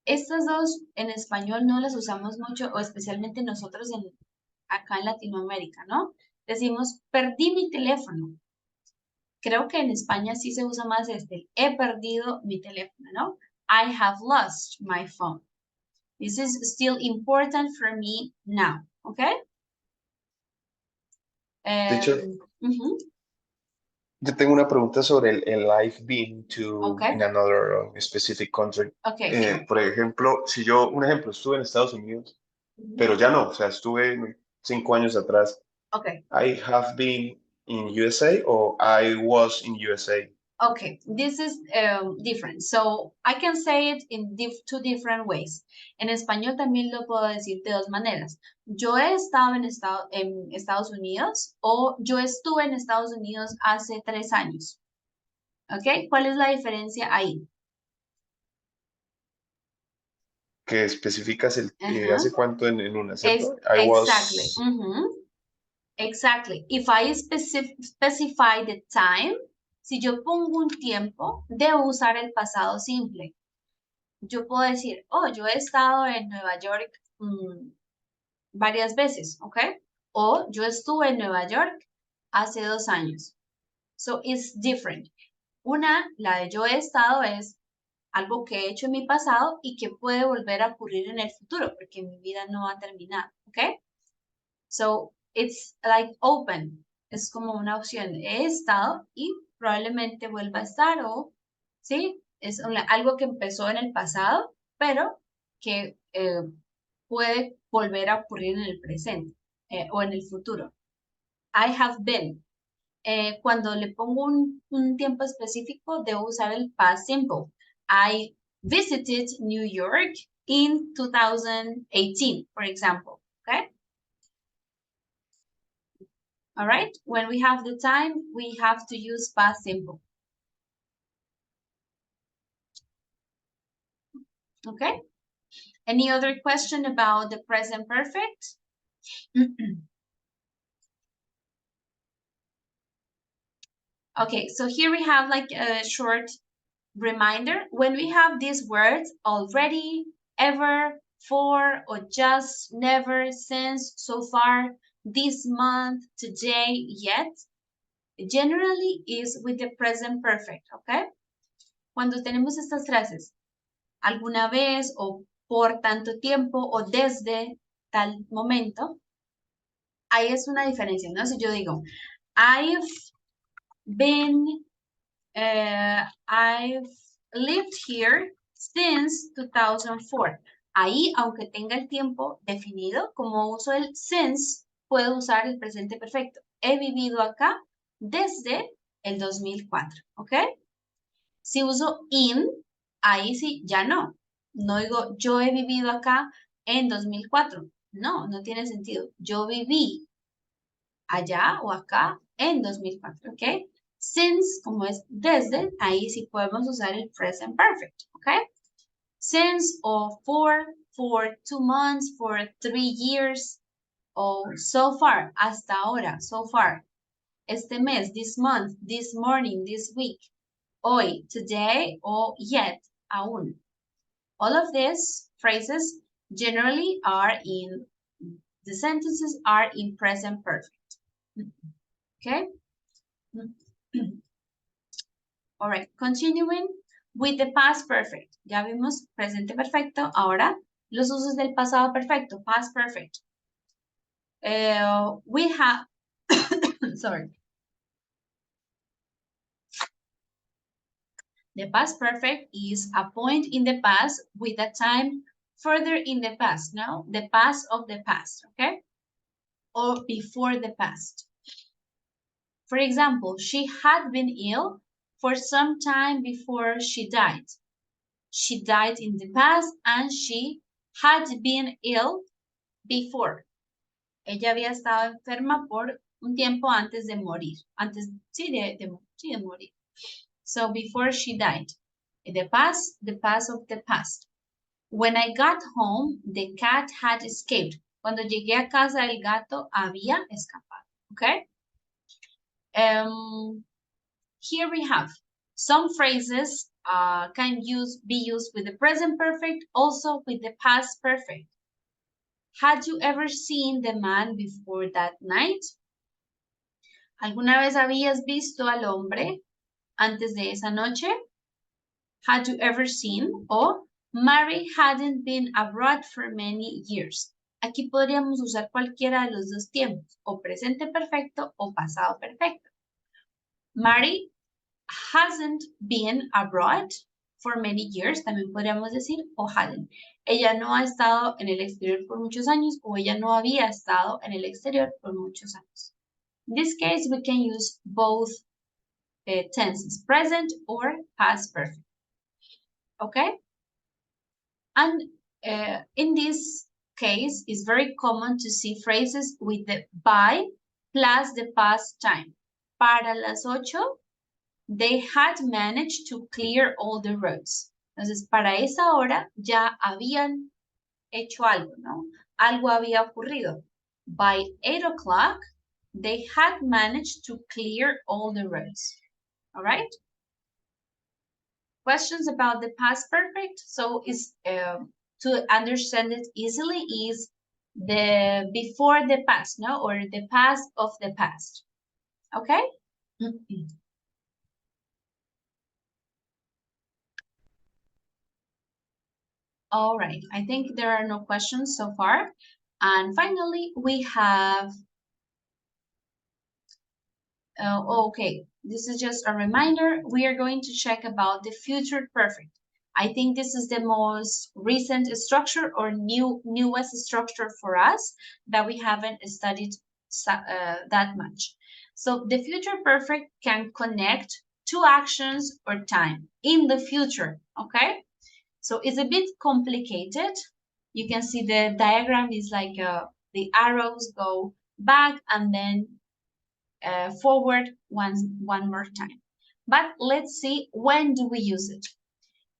Estas dos en español no las usamos mucho, o especialmente nosotros acá en Latinoamérica, ¿no? Decimos, perdí mi teléfono. Creo que en España sí se usa más he perdido mi teléfono, ¿no? I have lost my phone. This is still important for me now, ¿ok? Teacher, yo tengo una pregunta sobre el I've been to in another specific country. Okay. Por ejemplo, si yo, un ejemplo, estuve en Estados Unidos, pero ya no, o sea, estuve 5 años atrás. Okay. I have been in USA or I was in USA. Okay, this is different. So I can say it in two different ways. En español también lo puedo decir de dos maneras. Yo he estado en Estados Unidos o yo estuve en Estados Unidos hace 3 años. ¿Ok? ¿Cuál es la diferencia ahí? Que especificas hace cuánto en una, ¿cierto? Exactly. Exactly. If I specify the time, si yo pongo un tiempo, debo usar el pasado simple. Yo puedo decir, oh, yo he estado en Nueva York varias veces, ¿ok? O yo estuve en Nueva York hace 2 años. So it's different. La de yo he estado es algo que he hecho en mi pasado y que puede volver a ocurrir en el futuro porque mi vida no ha terminado, ¿ok? So it's like open. Es como una opción. He estado y probablemente vuelva a estar o, ¿sí? Es algo que empezó en el pasado, pero que puede volver a ocurrir en el presente o en el futuro. I have been. Cuando le pongo un tiempo específico, debo usar el past simple. I visited New York in 2018, for example. Okay? All right? When we have the time, we have to use past simple. Okay? Any other question about the present perfect? Okay, so here we have like a short reminder. When we have these words already, ever, for, or just, never, since, so far, this month, today, yet, generally is with the present perfect, okay? Cuando tenemos estas frases, alguna vez o por tanto tiempo o desde tal momento, ahí es una diferencia, ¿no? Si yo digo, I've lived here since 2004. Ahí, aunque tenga el tiempo definido, como uso el since, puedo usar el presente perfecto. He vivido acá desde el 2004, ¿ok? Si uso in, ahí sí, ya no. No digo, yo he vivido acá en 2004. No, no tiene sentido. Yo viví allá o acá en 2004, ¿ok? Since, como es desde, ahí sí podemos usar el present perfect, ¿ok? Since o for 2 months, for 3 years, o so far, hasta ahora, so far. Este mes, this month, this morning, this week. Hoy, today, or yet, aún. All of these phrases generally are in, the sentences are in present perfect. Okay? All right, continuing with the past perfect. Ya vimos presente perfecto. Ahora, los usos del pasado perfecto, past perfect. We have, sorry. The past perfect is a point in the past with a time further in the past, no? The past of the past, okay? Or before the past. For example, she had been ill for some time before she died. She died in the past and she had been ill before. Ella había estado enferma por un tiempo antes de morir. Antes, sí, de morir. So before she died. The past of the past. When I got home, the cat had escaped. Cuando llegué a casa, el gato había escapado. Okay? Here we have some phrases can be used with the present perfect, also with the past perfect. Had you ever seen the man before that night? ¿Alguna vez habías visto al hombre antes de esa noche? Had you ever seen? O Mary hadn't been abroad for many years. Aquí podríamos usar cualquiera de los dos tiempos, o presente perfecto o pasado perfecto. Mary hasn't been abroad for many years, también podríamos decir, o hadn't. Ella no ha estado en el exterior por muchos años, o ella no había estado en el exterior por muchos años. In this case, we can use both tenses, present or past perfect. Okay? And in this case, it's very common to see phrases with the by plus the past time. Para las 8, they had managed to clear all the roads. Entonces, para esa hora ya habían hecho algo, ¿no? Algo había ocurrido. By 8 o'clock, they had managed to clear all the roads. All right? Questions about the past perfect? So is to understand it easily is the before the past, no? Or the past of the past. Okay? All right, I think there are no questions so far. And finally, we have, okay, this is just a reminder. We are going to check about the future perfect. I think this is the most recent structure or newest structure for us that we haven't studied that much. So the future perfect can connect two actions or time in the future, okay? So it's a bit complicated. You can see the diagram is like the arrows go back and then forward one more time. But let's see, when do we use it?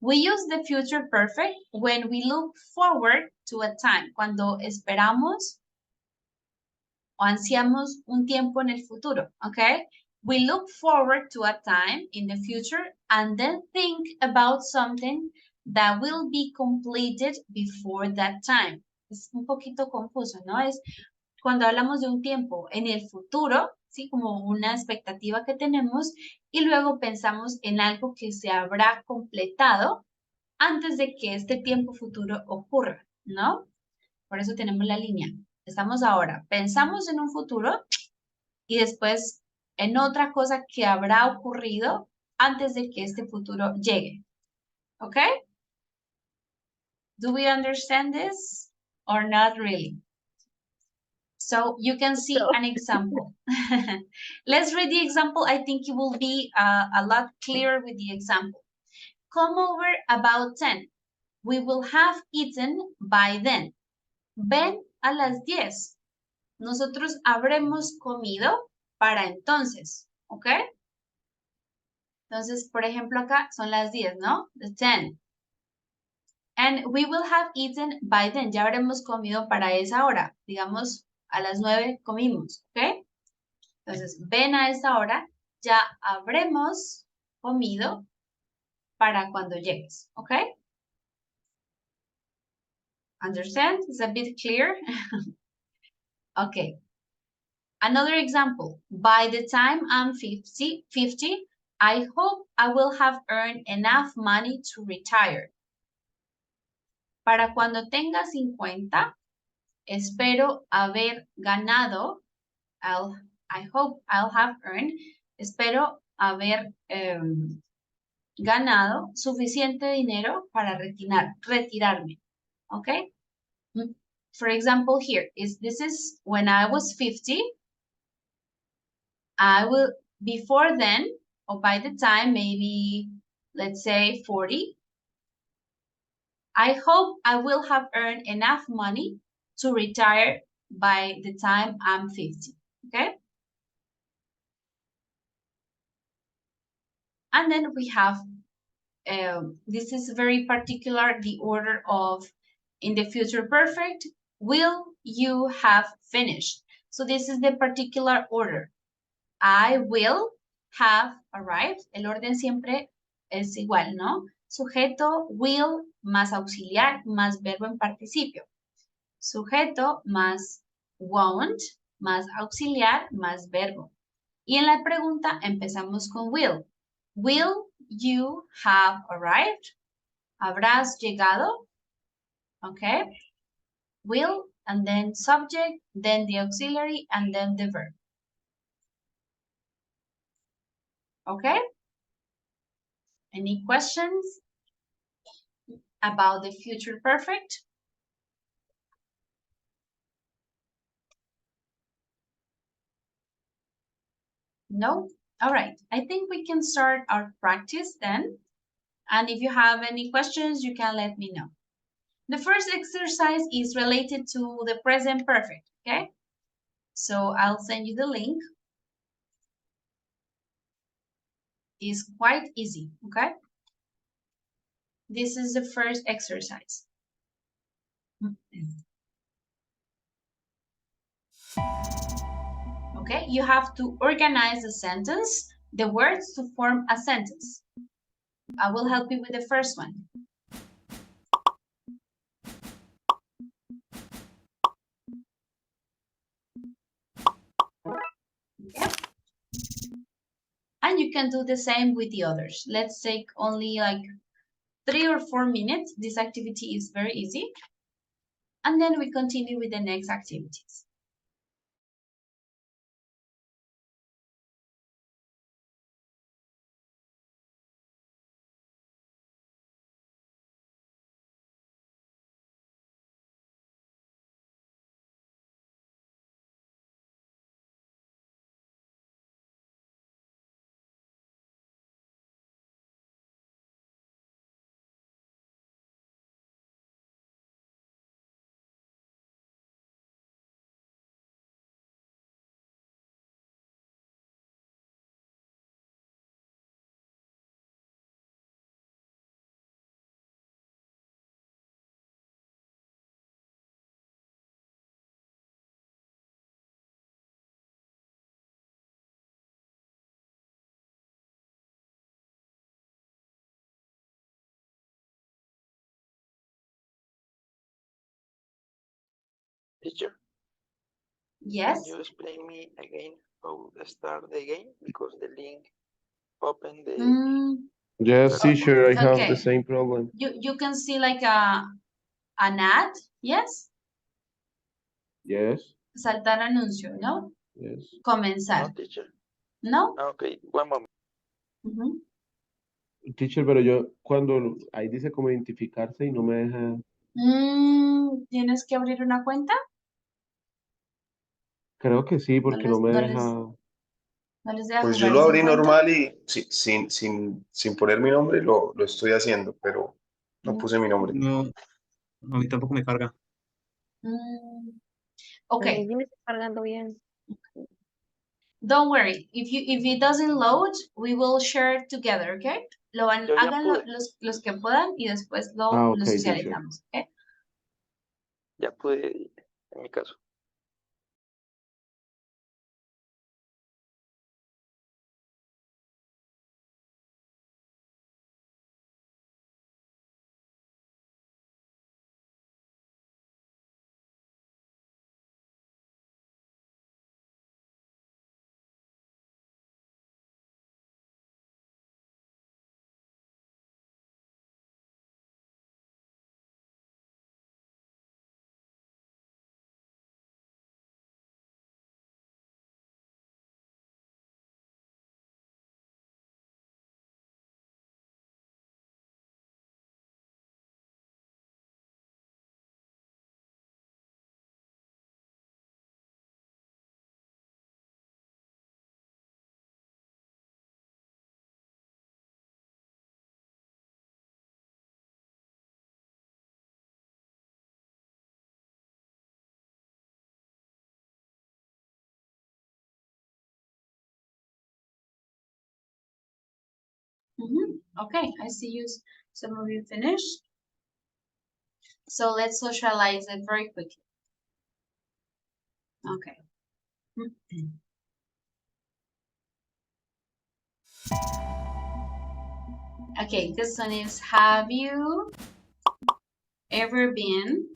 We use the future perfect when we look forward to a time, cuando esperamos o ansiamos un tiempo en el futuro, okay? We look forward to a time in the future and then think about something that will be completed before that time. Es un poquito confuso, ¿no? Es cuando hablamos de un tiempo en el futuro, ¿sí? Como una expectativa que tenemos y luego pensamos en algo que se habrá completado antes de que este tiempo futuro ocurra, ¿no? Por eso tenemos la línea. Estamos ahora, pensamos en un futuro y después en otra cosa que habrá ocurrido antes de que este futuro llegue. ¿Ok? Do we understand this or not really? So you can see an example. Let's read the example. I think it will be a lot clearer with the example. Come over about 10. We will have eaten by then. Ven a las 10. Nosotros habremos comido para entonces. ¿Ok? Entonces, por ejemplo, acá son las 10, ¿no? The 10. And we will have eaten by then. Ya habremos comido para esa hora. Digamos, a las 9 comimos. ¿Ok? Entonces, ven a esta hora. Ya habremos comido para cuando llegues. ¿Ok? Understand? Is a bit clear? Okay. Another example. By the time I'm 50, I hope I will have earned enough money to retire. Para cuando tenga 50, espero haber ganado, I hope I'll have earned, espero haber ganado suficiente dinero para retirarme. Okay? For example, here, this is when I was 50, I will, before then, or by the time, maybe, let's say 40, I hope I will have earned enough money to retire by the time I'm 50, okay? And then we have, this is very particular, the order of, in the future perfect, will you have finished? So this is the particular order. I will have arrived. El orden siempre es igual, ¿no? Sujeto, will, más auxiliar, más verbo en participio. Sujeto más won't, más auxiliar, más verbo. Y en la pregunta empezamos con will. Will you have arrived? ¿Habrás llegado? Okay. Will, and then subject, then the auxiliary, and then the verb. Okay? Any questions about the future perfect? No? All right. I think we can start our practice then. And if you have any questions, you can let me know. The first exercise is related to the present perfect, okay? So I'll send you the link. It's quite easy, okay? This is the first exercise. Okay, you have to organize the sentence, the words to form a sentence. I will help you with the first one. Okay. And you can do the same with the others. Let's take only like 3 or 4 minutes. This activity is very easy. And then we continue with the next activities. Teacher, Yes. can you explain me again how to start the game? Because the link opened the... Yes, teacher, I have Okay. the same problem. You can see like an ad, yes? Yes, Saltar anuncio, ¿no? yes. Comenzar. No, teacher. ¿No? Okay, one moment. Ujú. Teacher, pero yo cuando ahí dice como identificarse y no me deja. ¿Tienes que abrir una cuenta? Creo que sí, porque no me deja. ¿No les deja Pues yo jugar lo sin abrí cuenta? normal y sin poner mi nombre lo estoy haciendo, pero no puse mi nombre. No, a mí tampoco me carga. Mm, A mí okay, sí me está cargando bien. don't worry. If it doesn't load, we will share together, okay? Yo ya Háganlo pude, los que puedan y después Ah, lo ok, teacher. socializamos, okay? ya pude en mi caso. Okay, I see you. Some of you finished. So let's socialize it very quickly. Okay. Okay, this one is, have you ever been,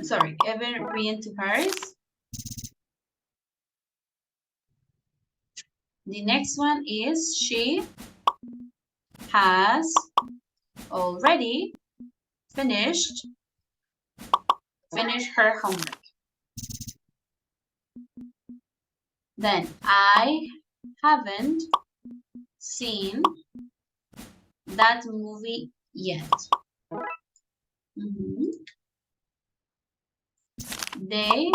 sorry, ever been to Paris? The next one is, she has already finished her homework. Then, I haven't seen that movie yet. They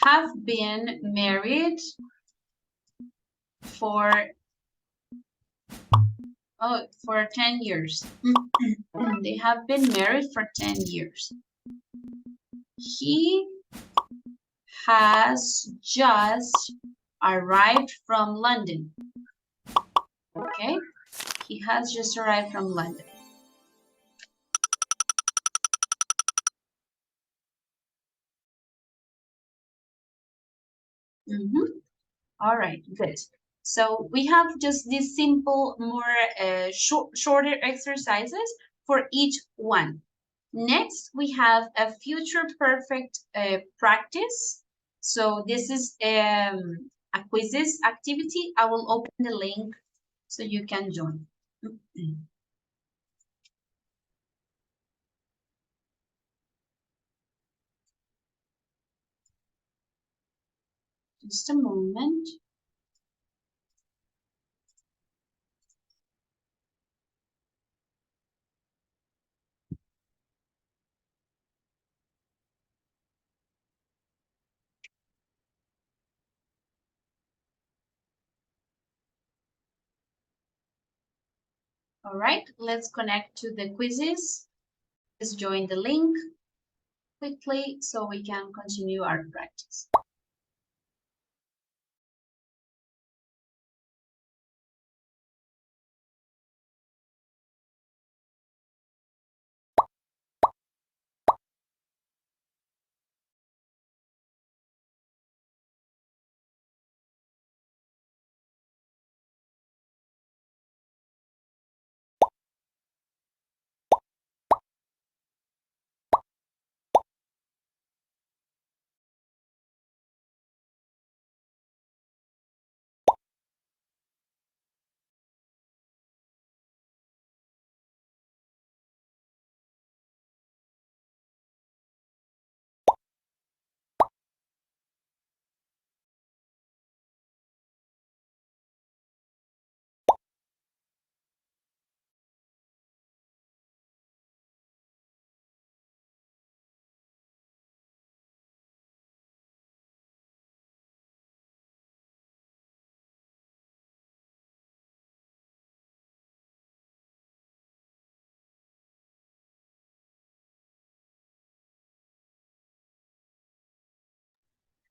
have been married for 10 years. They have been married for 10 years. He has just arrived from London. Okay? He has just arrived from London. All right, good. So we have just these simple, more shorter exercises for each one. Next, we have a future perfect practice. So this is a quizzes activity. I will open the link so you can join. Just a moment. All right, let's connect to the quizzes. Let's join the link quickly so we can continue our practice.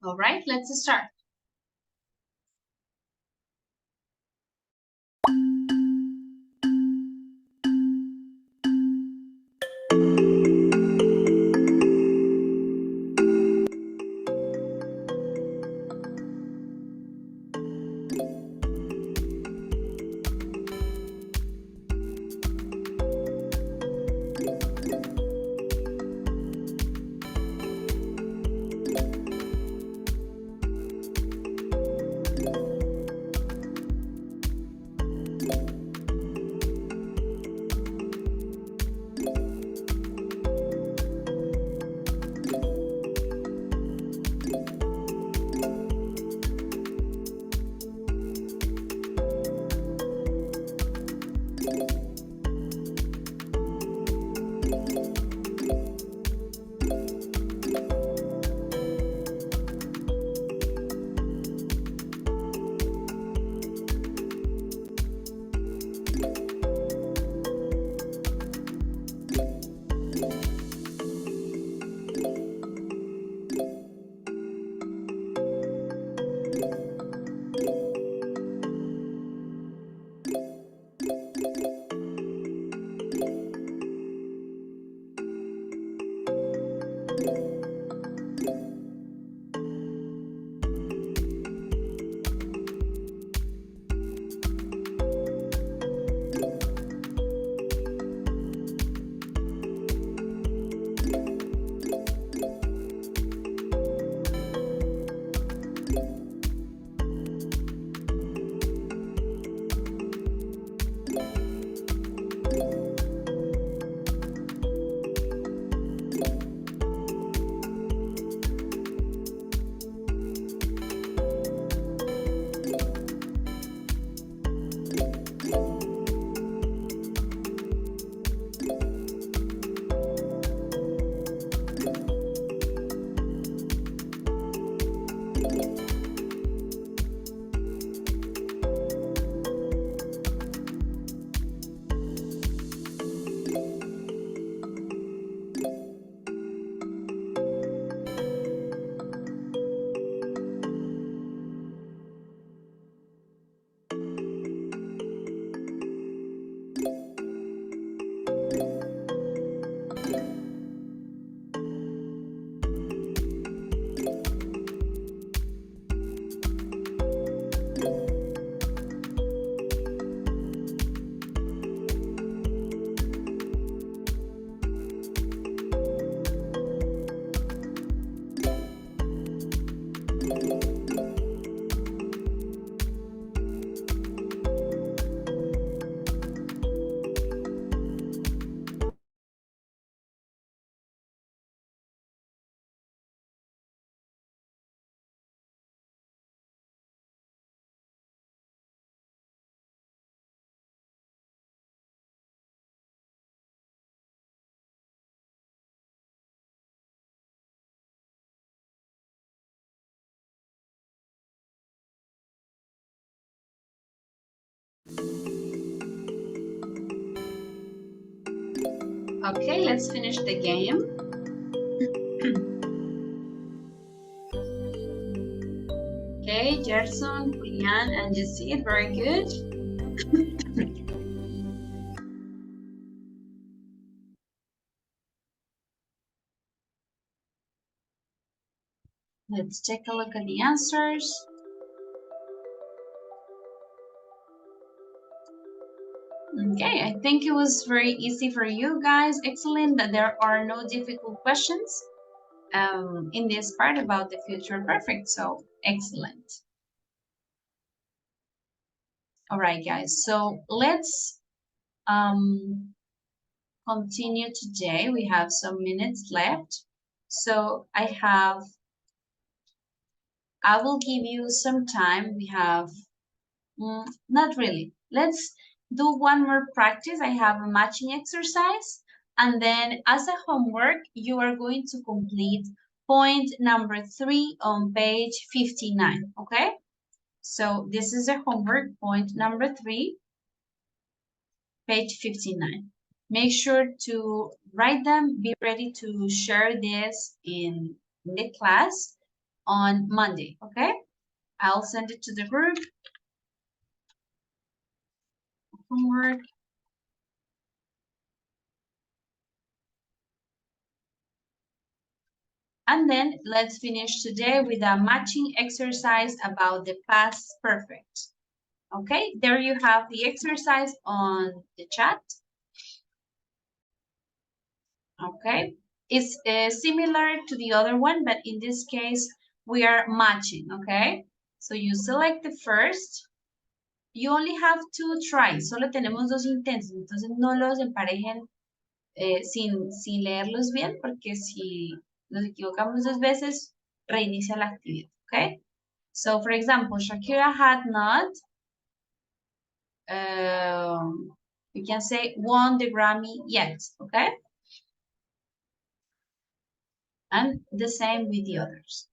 All right, let's start. Okay, let's finish the game. Okay, Gerson, Julian, and Jessie, very good. Let's take a look at the answers. Okay, I think it was very easy for you guys. Excellent that there are no difficult questions in this part about the future perfect. So excellent. All right, guys. So let's continue today. We have some minutes left. So I will give you some time. We have, not really. Let's do one more practice. I have a matching exercise. And then as a homework, you are going to complete point number 3 on page 59, okay? So this is a homework, point number 3, page 59. Make sure to write them, be ready to share this in the class. on Monday, okay? I'll send it to the group. Homework. And then let's finish today with a matching exercise about the past perfect. Okay, there you have the exercise on the chat. Okay, it's similar to the other one, but in this case, we are matching, okay? So you select the first. You only have 2 tries, solo tenemos 2 intentos, entonces no los emparejen sin leerlos bien, porque si nos equivocamos 2 veces, reinicia la actividad, okay? So, for example, Shakira had not, we can say, won the Grammy yet, okay? And the same with the others.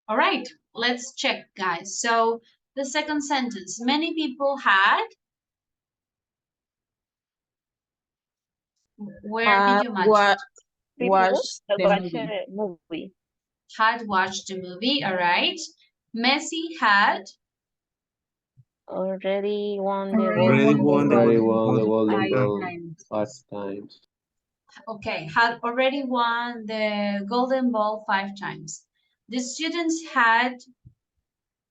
All right, let's check, guys. So the second sentence, many people had, where did you match What it? watch the Watch movie? a movie. Had watched the movie, all right. Messi had Already won the Already won the Already won the Golden Golden Five Ball. Ball times. 5 times. okay, had already won the Golden Ball 5 times. The students had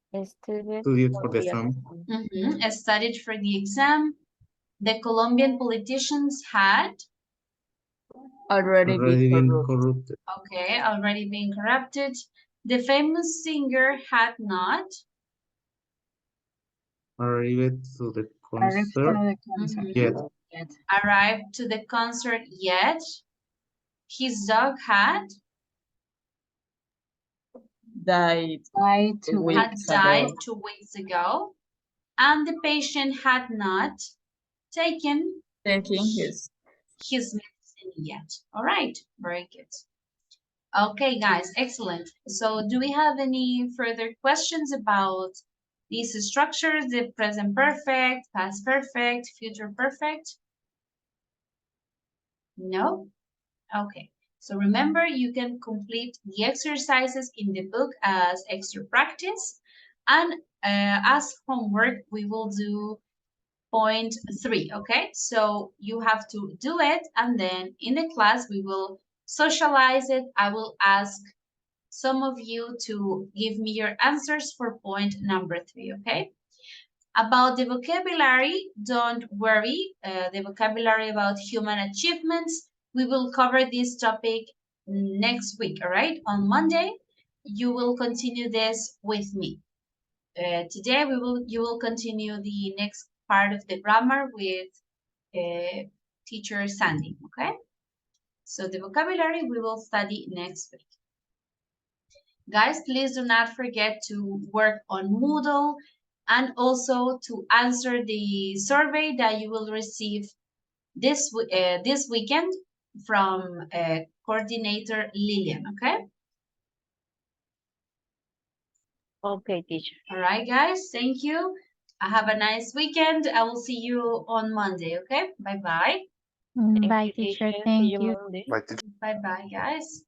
Studied Studied for for the the exam. exam. Studied for the exam. The Colombian politicians had, Already be Already been corrupt. corrupted. okay, already been corrupted. The famous singer had not, Arrived to the Arrived to concert the concert. yet. arrived to the concert yet. His dog had Died Died 2 had weeks died ago. 2 weeks ago. And the patient had not taken Taking his. his medicine yet. All right, very good. Okay, guys, excellent. So do we have any further questions about these structures, the present perfect, past perfect, future perfect? No? Okay. So remember, you can complete the exercises in the book as extra practice. And as homework, we will do B1.3, okay? So you have to do it, and then in the class we will socialize it. I will ask some of you to give me your answers for point number 3, okay? About the vocabulary, don't worry. The vocabulary about human achievements, we will cover this topic next week, all right? On Monday, you will continue this with me. Today, you will continue the next part of the grammar with teacher Sandy, okay? So the vocabulary we will study next week. Guys, please do not forget to work on Moodle and also to answer the survey that you will receive this weekend from coordinator Lillian, okay? Okay, teacher. All right, guys, thank you. Have a nice weekend. I will see you on Monday, okay? Bye-bye. Thank Bye, you, teacher. teacher. See Thank you you. Monday. Bye, teacher. Bye-bye, guys.